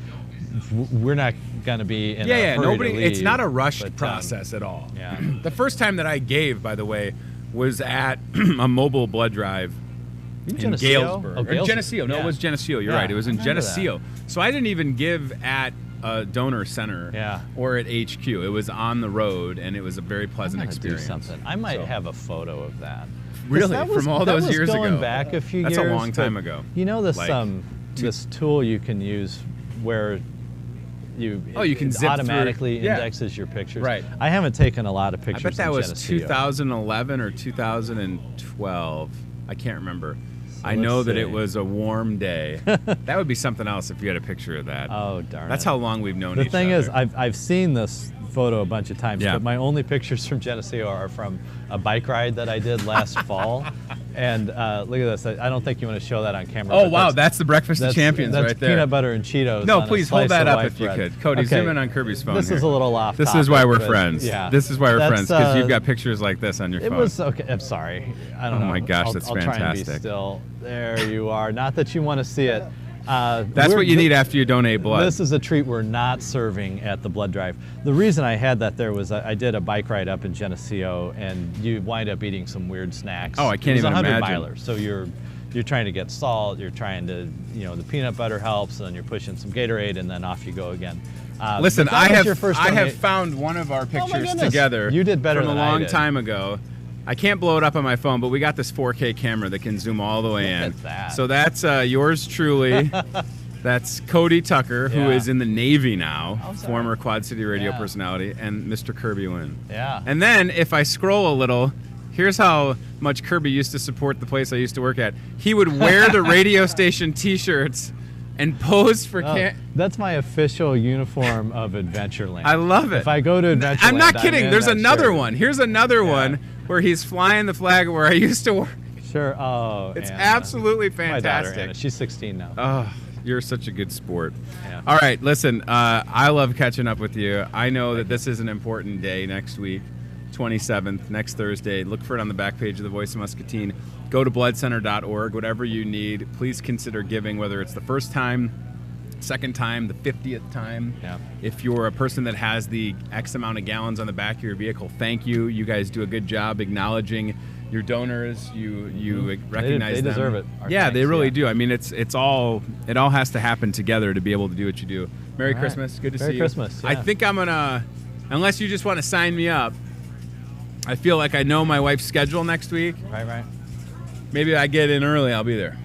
We're not going to be in a hurry to leave, it's not a rushed process at all. Yeah. The first time that I gave, by the way, was at a mobile blood drive in Galesburg. Oh, Or Geneseo. No, it was Geneseo. You're right. It was in Geneseo. So I didn't even give at a donor center or at HQ. It was on the road, and it was a very pleasant experience. Do something. I might have a photo of that. Really? From all those years ago? Going back a few years. That's a long time ago. You know this this tool you can use where you can zip automatically indexes your pictures. Right. I haven't taken a lot of pictures. I bet that was Geneseo. 2011 or 2012. I can't remember. I know that it was a warm day. That would be something else if you had a picture of that. Oh, darn That's it. how long we've known each other. The thing is, I've seen this photo a bunch of times, but my only pictures from Geneseo are from a bike ride that I did last fall. And look at this. I don't think you want to show that on camera. Oh, wow. That's the Breakfast of Champions right there. That's peanut butter and Cheetos. No, please hold that up if you bread. could. Cody, zoom in on Kirby's phone. This is a little off This topic, is why we're friends. Yeah. This is why we're friends, because you've got pictures like this on your phone. It was okay. I'm sorry. I don't know. Oh, my gosh, that's I'll fantastic. try and be still. There you are. Not that you want to see it. That's what you need after you donate blood. This is a treat we're not serving at the blood drive. The reason I had that there was I did a bike ride up in Geneseo, and you wind up eating some weird snacks. Oh, I can't even imagine. 100 miler, so you're trying to get salt. You're trying to, the peanut butter helps, and then you're pushing some Gatorade, and then off you go again. Listen, I have found one of our pictures together. You did better from than a long I did. time ago. I can't blow it up on my phone, but we got this 4K camera that can zoom all the way in. Look at that. So that's yours truly. That's Cody Tucker, who is in the Navy now, former Quad City radio personality, and Mr. Kirby Wynn. Yeah. And then if I scroll a little, here's how much Kirby used to support the place I used to work at. He would wear the radio station T-shirts and pose for That's my official uniform of Adventureland. I love it. If I go to Adventureland, I'm not kidding. There's another shirt. one. Here's another one where he's flying the flag where I used to work. Sure. Oh, it's Anna. absolutely fantastic. My daughter, Anna. She's 16 now. Oh, you're such a good sport. Yeah. All right, listen, I love catching up with you. I know that this is an important day next week, 27th, next Thursday. Look for it on the back page of the Voice of Muscatine. Go to bloodcenter.org. Whatever you need, please consider giving, whether it's the first time, second time, the 50th time. Yeah. If you're a person that has the X amount of gallons on the back of your vehicle, thank you. You guys do a good job acknowledging your donors. You recognize them. They deserve it. Yeah, they really do. I mean, it all has to happen together to be able to do what you do. Merry Christmas. Good to see you. Merry Christmas. Yeah. I think I'm gonna, unless you just want to sign me up. I feel like I know my wife's schedule next week. Right. Maybe I get in early. I'll be there.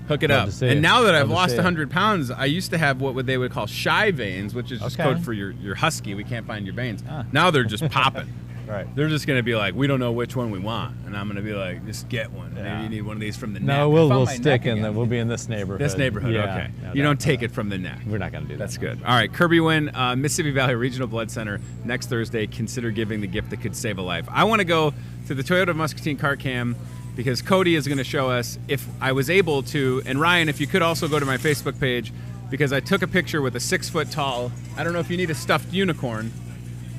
Hook it up. And now that I've lost 100 pounds, I used to have what they would call shy veins, which is just code for your husky. We can't find your veins. Now they're just popping. Right. They're just going to be like, we don't know which one we want. And I'm going to be like, just get one. Yeah. Maybe you need one of these from the neck. No, we'll stick in we'll be in this neighborhood. This neighborhood, okay. No, you don't take it from the neck. We're not going to do that. That's good. All right, Kirby Wynn, Mississippi Valley Regional Blood Center, next Thursday. Consider giving the gift that could save a life. I want to go to the Toyota Muscatine Cart Cam because Cody is going to show us if I was able to, and Ryan, if you could also go to my Facebook page, because I took a picture with a 6-foot tall, I don't know if you need a stuffed unicorn.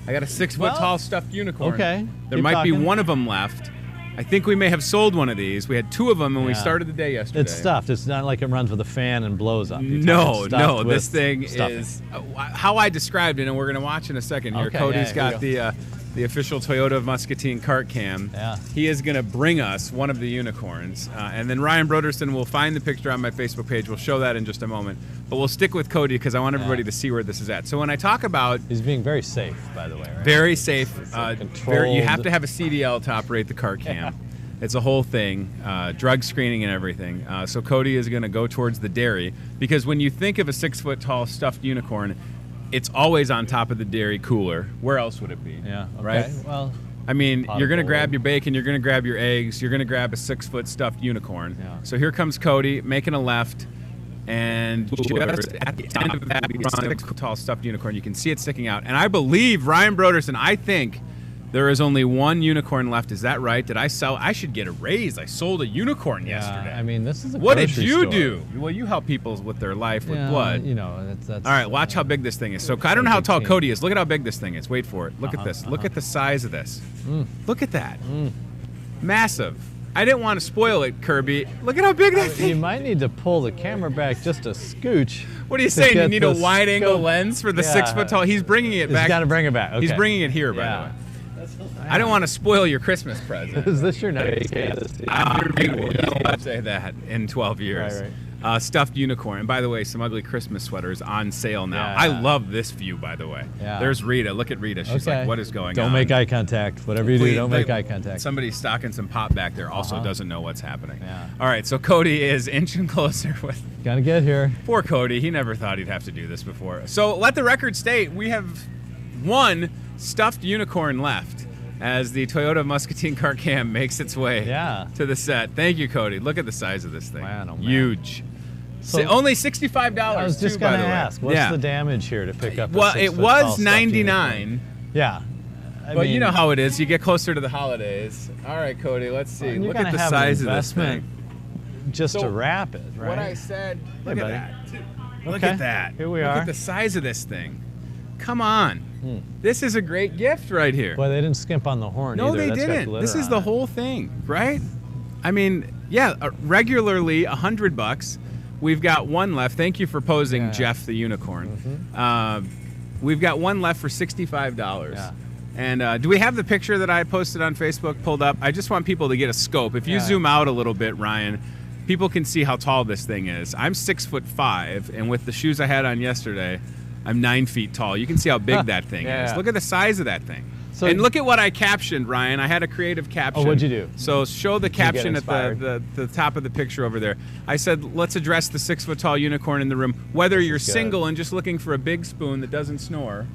I got a 6-foot tall stuffed unicorn. Okay. There might be one of them left. I think we may have sold one of these. We had 2 of them when we started the day yesterday. It's stuffed. It's not like it runs with a fan and blows up. No. This thing is how I described it, and we're going to watch in a second here. Okay, Cody's got the official Toyota of Muscatine cart cam. Yeah. He is going to bring us one of the unicorns. And then Ryan Broderson will find the picture on my Facebook page. We'll show that in just a moment. But we'll stick with Cody because I want everybody to see where this is at. So when I talk about... He's being very safe, by the way, right? Very safe. Controlled. You have to have a CDL to operate the cart cam. It's a whole thing, drug screening and everything. So Cody is going to go towards the dairy because when you think of a 6-foot tall stuffed unicorn, it's always on top of the dairy cooler. Where else would it be? Yeah. Okay. Right? Well, I mean, you're going to grab your bacon, you're going to grab your eggs, you're going to grab a 6-foot stuffed unicorn. Yeah. So here comes Cody making a left, and just at the end of that, a 6-foot tall stuffed unicorn. You can see it sticking out. And I believe Ryan Broderson, I think there is only one unicorn left. Is that right? Did I sell? I should get a raise. I sold a unicorn yesterday. I mean, this is a What did grocery you store. do? Well, you help people with their life with blood. You know, that's all right, watch how big this thing is. So I don't know how tall Cody is. Look at how big this thing is. Wait for it. Look at this. Look at the size of this. Look at that. Massive. I didn't want to spoil it, Kirby. Look at how big that thing. You might need to pull the camera back just a scooch. What are you saying? You need a wide-angle lens for the 6 foot tall? He's bringing it back. He's got to bring it back. Okay. He's bringing it here, by the way. I don't want to spoil your Christmas present. Is this your next I'll say that in 12 years. Right. Stuffed unicorn. And by the way, some ugly Christmas sweaters on sale now. Yeah. I love this view, by the way. Yeah. There's Rita. Look at Rita. She's like, what is going on? Don't make eye contact. Whatever you do, don't make eye contact. Somebody stocking some pop back there also doesn't know what's happening. Yeah. All right, so Cody is inching closer with... Gotta get here. Poor Cody. He never thought he'd have to do this before. So let the record state, we have one stuffed unicorn left as the Toyota Muscatine car cam makes its way to the set. Thank you, Cody. Look at the size of this thing. Man, oh man. Huge. So, only $65. I was just going to ask, what's the damage here to pick up? Well, it was $99. Yeah. But you know how it is. You get closer to the holidays. All right, Cody. Let's see. Look at the size of this thing. Just to wrap it, right? What I said. Look at that. Look Okay. at that. Here we Look are. at the size of this thing. Come on. This is a great gift right here. Well, they didn't skimp on the horn No, either. they That's got didn't. glitter This is on the it. whole thing, right? I mean, yeah, regularly $100. We've got one left. Thank you for posing, Jeff the Unicorn. We've got one left for $65. Yeah. And do we have the picture that I posted on Facebook pulled up? I just want people to get a scope. If you zoom out a little bit, Ryan, people can see how tall this thing is. I'm 6'5", and with the shoes I had on yesterday, I'm 9 feet tall. You can see how big that thing is. Look at the size of that thing. So, and look at what I captioned, Ryan. I had a creative caption. Oh, what'd you do? So show the caption at the top of the picture over there. I said, let's address the 6 foot tall unicorn in the room. Whether you're single and just looking for a big spoon that doesn't snore,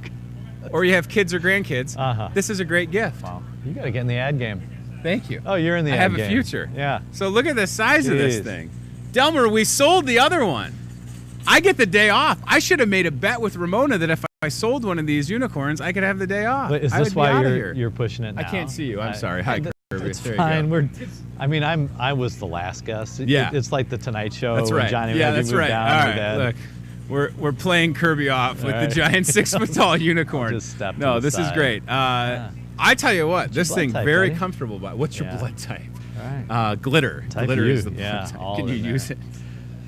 or you have kids or grandkids, this is a great gift. Wow. You got to get in the ad game. Thank you. Oh, you're in the ad ad game. I have a future. Yeah. So look at the size of this thing. Delmer, we sold the other one. I get the day off. I should have made a bet with Ramona that if I sold one of these unicorns, I could have the day off. But is this why you're pushing it now? I can't see you. I'm sorry. Hi, Kirby. It's fine. I was the last guest. It's like the Tonight Show. That's right. When Johnny that's moved right. Down All right. Look, we're playing Kirby off with the giant 6 foot tall unicorn. Just step no, to the this side. is great. I tell you what, this thing type, very buddy? comfortable. What's your blood type? All right. Glitter. Type Glitter U. is the blood type. Can you use it?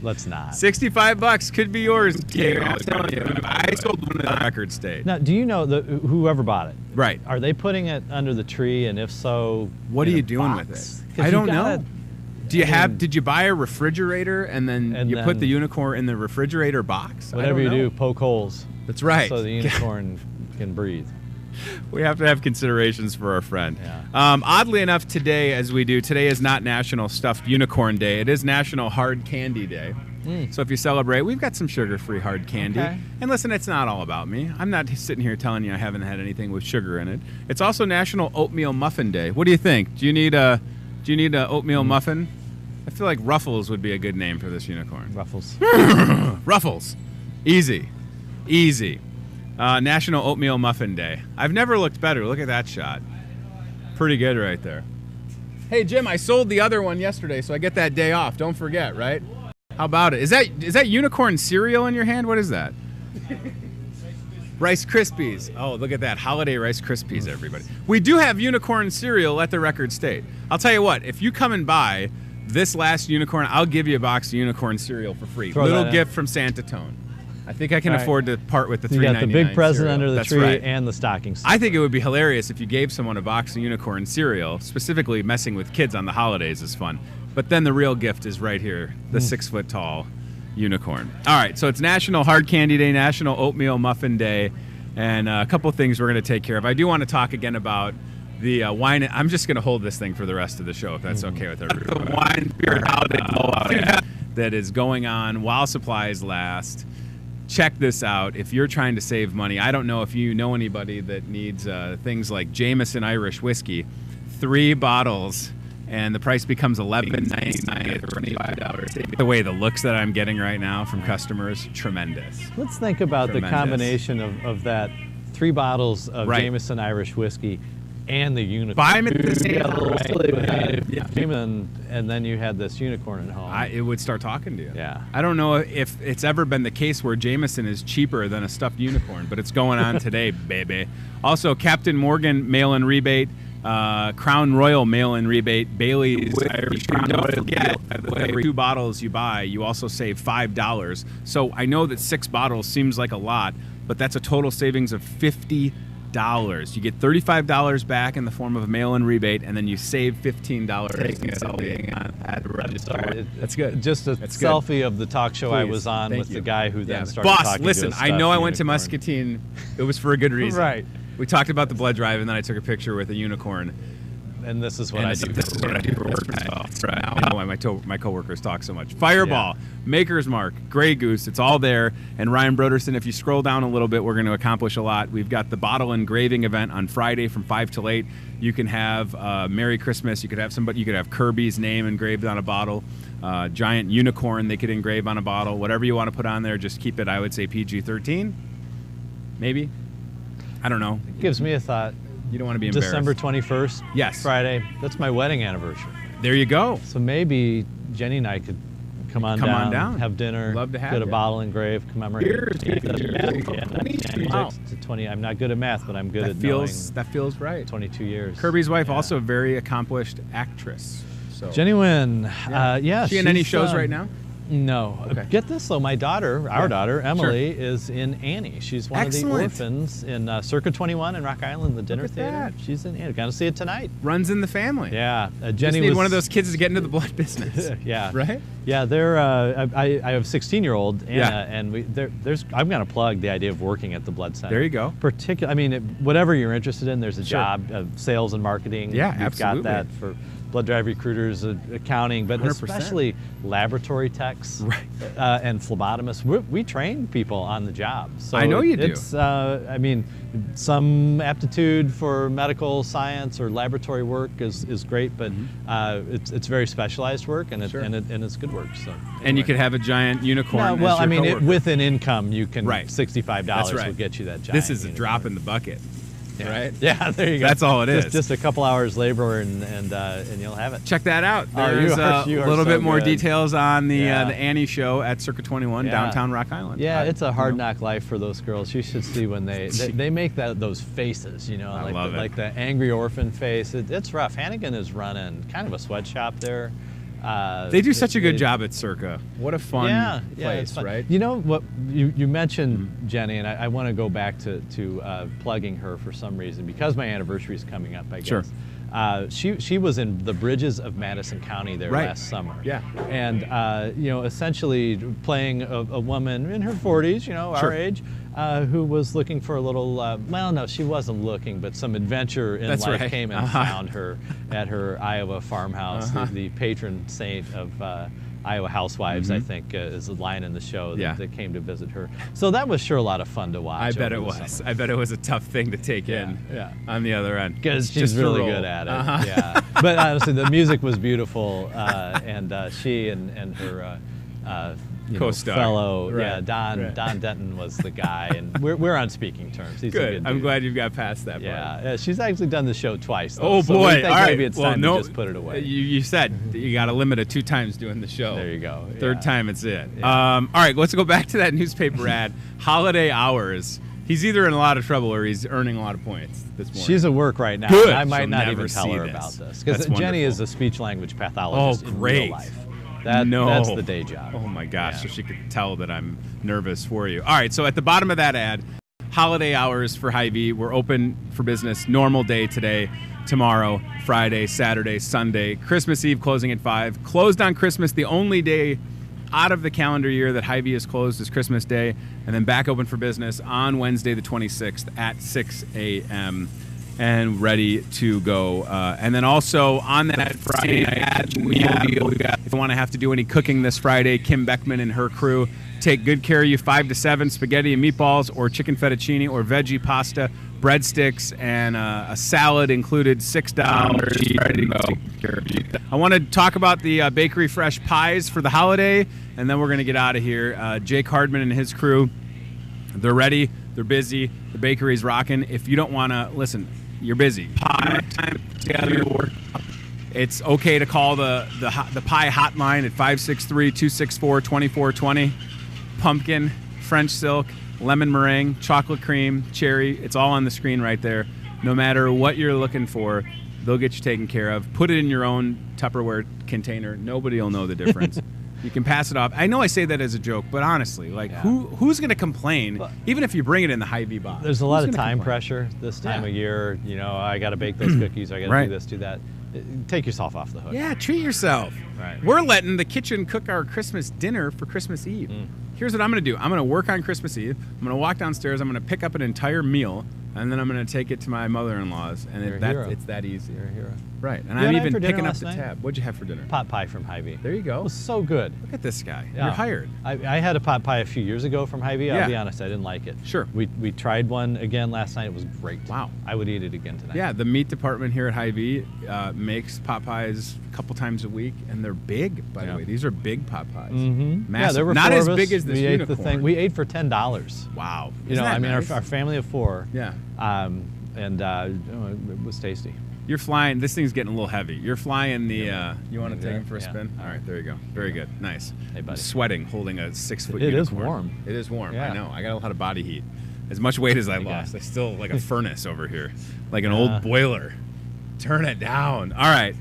Let's not. $65 could be yours. I'm telling you, I sold one of the record state. Now, do you know whoever bought it? Right. Are they putting it under the tree? And if so, what are you doing with it? I don't know. Did you buy a refrigerator and then you put the unicorn in the refrigerator box? Whatever you do, poke holes. That's right. So the unicorn can breathe. We have to have considerations for our friend. Yeah. Oddly enough, today is not National Stuffed Unicorn Day. It is National Hard Candy Day. So if you celebrate, we've got some sugar-free hard candy. Okay. And listen, it's not all about me. I'm not sitting here telling you I haven't had anything with sugar in it. It's also National Oatmeal Muffin Day. What do you think? Do you need a oatmeal muffin? I feel like Ruffles would be a good name for this unicorn. Ruffles. Ruffles. Easy. National Oatmeal Muffin Day. I've never looked better. Look at that shot. Pretty good right there. Hey, Jim, I sold the other one yesterday, so I get that day off. Don't forget, right? How about it? Is that unicorn cereal in your hand? What is that? Rice Krispies. Oh, look at that. Holiday Rice Krispies, everybody. We do have unicorn cereal at the record state. I'll tell you what. If you come and buy this last unicorn, I'll give you a box of unicorn cereal for free. Little gift from Santa Tone. I think I can afford to part with the $3.99. You got the big present cereal. under the That's tree right. and the stocking stuffer. I think it would be hilarious if you gave someone a box of unicorn cereal. Specifically, messing with kids on the holidays is fun. But then the real gift is right here, the 6 foot tall unicorn. All right, so it's National Hard Candy Day, National Oatmeal Muffin Day, and a couple things we're going to take care of. I do want to talk again about the wine. I'm just going to hold this thing for the rest of the show, if that's okay with everybody. The wine spirit holiday blowout that is going on while supplies last. Check this out. If you're trying to save money, I don't know if you know anybody that needs things like Jameson Irish whiskey, 3 bottles, and the price becomes $11.99 for $25. The way the looks that I'm getting right now from customers, tremendous. Let's think about the combination of that 3 bottles of Jameson Irish whiskey and the unicorn. Buy them at the same time. And then you had this unicorn at home. It would start talking to you. Yeah. I don't know if it's ever been the case where Jameson is cheaper than a stuffed unicorn, but it's going on today, baby. Also, Captain Morgan mail-in rebate, Crown Royal mail-in rebate. Bailey's Irish Cream. Don't forget, every 2 bottles you buy, you also save $5. So I know that 6 bottles seems like a lot, but that's a total savings of $50. You get $35 back in the form of a mail-in rebate, and then you save $15. Taking a selfie at the register. That's good. Just a selfie of the talk show I was on with the guy who then started Boss, talking listen, to us I know about I went to unicorn. Muscatine. It was for a good reason. Right. We talked about the blood drive, and then I took a picture with a unicorn. And this is what I do. This is what I do for work. That's right. I don't know why my coworkers talk so much. Fireball, Maker's Mark, Grey Goose, it's all there. And Ryan Broderson, if you scroll down a little bit, we're going to accomplish a lot. We've got the bottle engraving event on Friday from 5 till 8. You can have Merry Christmas. You could have Kirby's name engraved on a bottle. Giant unicorn they could engrave on a bottle. Whatever you want to put on there, just keep it, I would say, PG-13. Maybe. I don't know. It gives me a thought. You don't want to be embarrassed. December 21st. Yes. Friday. That's my wedding anniversary. There you go. So maybe Jenny and I could come on down, have dinner, Love to have get a you. bottle engraved, commemorate. Wow. To 20. I'm not good at math, but I'm good at That feels right. 22 years. Kirby's wife, also a very accomplished actress. So Jenny Wynn. She in any she's, shows right now? No. Okay. Get this though, my daughter, our daughter, Emily, is in Annie. She's one of the orphans in Circa 21 in Rock Island, the dinner theater. That. She's in Annie. Got to see it tonight. Runs in the family. Yeah. Jenny Jenny was was one of those kids to get into the blood business. Yeah. Right? Yeah, they're. I have a 16-year-old Anna, Yeah. and there's. I'm going to plug the idea of working at the blood center. There you go. I mean, whatever you're interested in, there's a job of sales and marketing. Yeah, We've absolutely. got that for blood drive recruiters, accounting, but 100%. especially laboratory techs and phlebotomists. We train people on the job. So I know you do. It's, I mean, some aptitude for medical science or laboratory work is great, but it's very specialized work, and it's good work. So And you could have a giant unicorn. well, as your I mean, coworker. with an income, you can Right. $65 That's right. will get you that job. This is a drop in the bucket. Yeah. Right? Yeah, there you go. That's all it is. Just a couple hours labor and you'll have it. Check that out. Oh, There's you a are little so bit more good. details on the Yeah. Annie show at Circa 21 downtown Rock Island. Yeah, it's a hard knock life for those girls. You should see when they make those faces, I love it. like the angry orphan face. It's rough. Hannigan is running kind of a sweatshop there. They do such a good job at Circa. What a fun it's place, fun. right? You know what? You mentioned Jenny, and I want to go back to plugging her for some reason because my anniversary is coming up. I guess. Sure. She was in the Bridges of Madison County there last summer. Yeah. And essentially playing a woman in her 40s, our age, who was looking for a little. Well, no, she wasn't looking, but some adventure in life came and found her at her Iowa farmhouse. The patron saint of Iowa housewives, I think, is a line in the show that came to visit her. So that was sure a lot of fun to watch. I bet it was. I bet it was a tough thing to take in on the other end. Because she's really good at it. Yeah. But honestly, the music was beautiful, and she and her co-star fellow, Don Denton was the guy, and we're on speaking terms. He's a good dude. I'm glad you've got past that part. Yeah, she's actually done the show twice. Though, Oh so boy! we think All right. maybe it's time to just put it away. You said you got to limit it 2 times doing the show. There you go. Third time it's it. Yeah. All right, let's go back to that newspaper ad. Holiday hours. He's either in a lot of trouble or he's earning a lot of points this morning. She's at work right now. Good. And I might She'll not never even tell see her this. about this because That's Jenny wonderful. is a speech language pathologist in great. real life. That's the day job. Oh my gosh! So she could tell that I'm nervous for you. All right. So at the bottom of that ad, holiday hours for Hy-Vee. We're open for business. Normal day today, tomorrow, Friday, Saturday, Sunday. Christmas Eve closing at 5. Closed on Christmas. The only day out of the calendar year that Hy-Vee is closed is Christmas Day, and then back open for business on Wednesday the 26th at 6 a.m. and ready to go. And then also on that Friday night, if you want to have to do any cooking this Friday, Kim Beckman and her crew take good care of you. 5 to 7 spaghetti and meatballs, or chicken fettuccine, or veggie pasta, breadsticks, and a salad included. $6. Ready to go. I want to talk about the Bakery Fresh pies for the holiday, and then we're going to get out of here. Jake Hardman and his crew, they're ready. They're busy. The bakery's rocking. If you don't want to listen, you're busy. Pie time together. It's okay to call the pie hotline at 563-264-2420. Pumpkin, French silk, lemon meringue, chocolate cream, cherry. It's all on the screen right there. No matter what you're looking for, They'll get you taken care of. Put it in your own Tupperware container. Nobody will know the difference. You can pass it off. I know I say that as a joke, but honestly, who's going to complain, even if you bring it in the Hy-Vee box? There's a lot of time pressure this time of year. I got to bake those cookies. I got to do this, do that. Take yourself off the hook. Yeah, treat yourself. Right. We're letting the kitchen cook our Christmas dinner for Christmas Eve. Here's what I'm going to do. I'm going to work on Christmas Eve. I'm going to walk downstairs. I'm going to pick up an entire meal, and then I'm going to take it to my mother-in-law's. And it's that easy. You're a hero. Right. And I'm even picking up the tab. What'd you have for dinner? Pot pie from Hy-Vee. There you go. It was so good. Look at this guy. Yeah. You're hired. I had a pot pie a few years ago from Hy-Vee. I'll be honest, I didn't like it. Sure. We tried one again last night. It was great. Wow. I would eat it again tonight. Yeah, the meat department here at Hy-Vee makes pot pies a couple times a week, and they're big, by the way. These are big pot pies. Mm-hmm. Massive. Yeah, there were not four as of us. big as this we unicorn. Ate the thing. We ate for $10. Wow. Nice? Our family of 4. Yeah. It was tasty. You're flying. This thing's getting a little heavy. You're flying the. You want to take him for a spin? All right, there you go. Very good. Nice. Hey, buddy. I'm sweating holding a 6-foot It unicorn. is warm. It is warm. Yeah. I know. I got a lot of body heat. As much weight as I lost, I still like a furnace over here, like an old boiler. Turn it down. All right,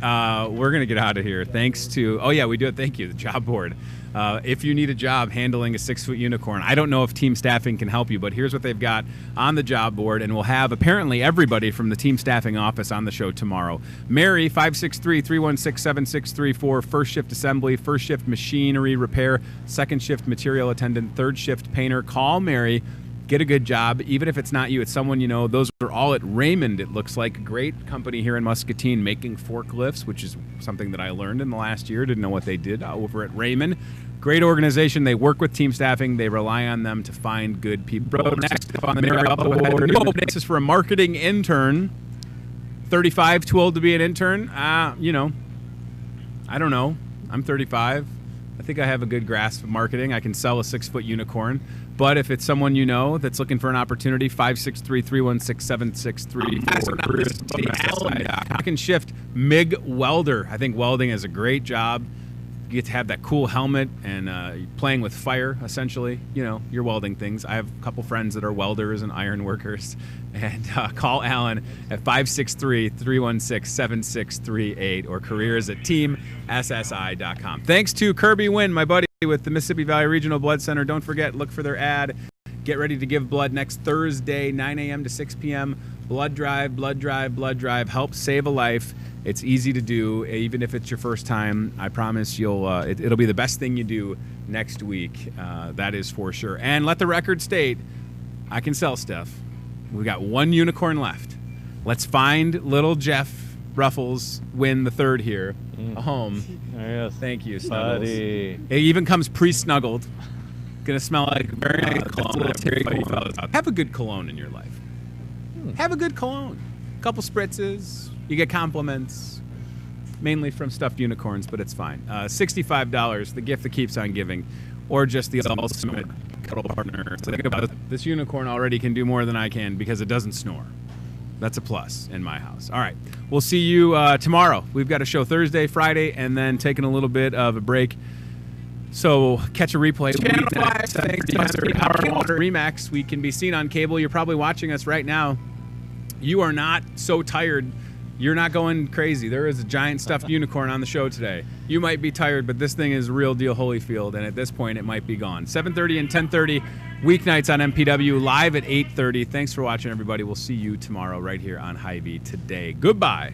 we're gonna get out of here. Thanks to we do it. Thank you, the job board. If you need a job handling a 6-foot unicorn, I don't know if team staffing can help you, but here's what they've got on the job board, and we'll have apparently everybody from the team staffing office on the show tomorrow. Mary, 563-316-7634, first shift assembly, first shift machinery repair, second shift material attendant, third shift painter. Call Mary. Get a good job, even if it's not you, it's someone you know. Those are all at Raymond, it looks like. A great company here in Muscatine making forklifts, which is something that I learned in the last year. Didn't know what they did over at Raymond. Great organization. They work with team staffing. They rely on them to find good people. Next up on the Mary Board, this is for a marketing intern. 35, too old to be an intern? I don't know. I'm 35. I think I have a good grasp of marketing. I can sell a 6-foot unicorn. But if it's someone you know that's looking for an opportunity, 563-316-7634. Second shift MIG welder. I think welding is a great job. You get to have that cool helmet and playing with fire, essentially. You're welding things. I have a couple friends that are welders and iron workers. And call Alan at 563-316-7638 or careers@teamssi.com. Thanks to Kirby Wynn, my buddy with the Mississippi Valley Regional Blood Center. Don't forget, look for their ad. Get ready to give blood next Thursday, 9 a.m. to 6 p.m. Blood drive, blood drive, blood drive. Help save a life. It's easy to do, even if it's your first time. I promise it'll be the best thing you do next week. That is for sure. And let the record state, I can sell stuff. We've got one unicorn left. Let's find little Jeff Ruffles win the third here. A home. Yes. Thank you, Snuggles. Buddy. It even comes pre-snuggled. Gonna smell like very nice cologne. Have a good cologne in your life. Have a good cologne. A couple spritzes. You get compliments. Mainly from stuffed unicorns, but it's fine. $65, the gift that keeps on giving. Or just the ultimate cuddle partner. Think about it. This unicorn already can do more than I can because it doesn't snore. That's a plus in my house. All right. We'll see you tomorrow. We've got a show Thursday, Friday, and then taking a little bit of a break. So catch a replay. Channel 5, Remax. We can be seen on cable. You're probably watching us right now. You are not so tired. You're not going crazy. There is a giant stuffed unicorn on the show today. You might be tired, but this thing is real deal Holyfield, and at this point, it might be gone. 7:30 and 10:30, weeknights on MPW, live at 8:30. Thanks for watching, everybody. We'll see you tomorrow right here on Hy-Vee Today. Goodbye.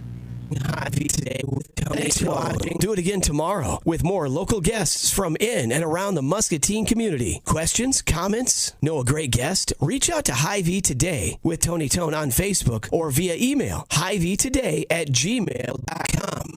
Hy-Vee Today with Tony. Thanks for watching. Do it again tomorrow with more local guests from in and around the Muscatine community. Questions, comments, know a great guest? Reach out to Hy-Vee Today with Tony Tone on Facebook or via email, hyveetoday@gmail.com.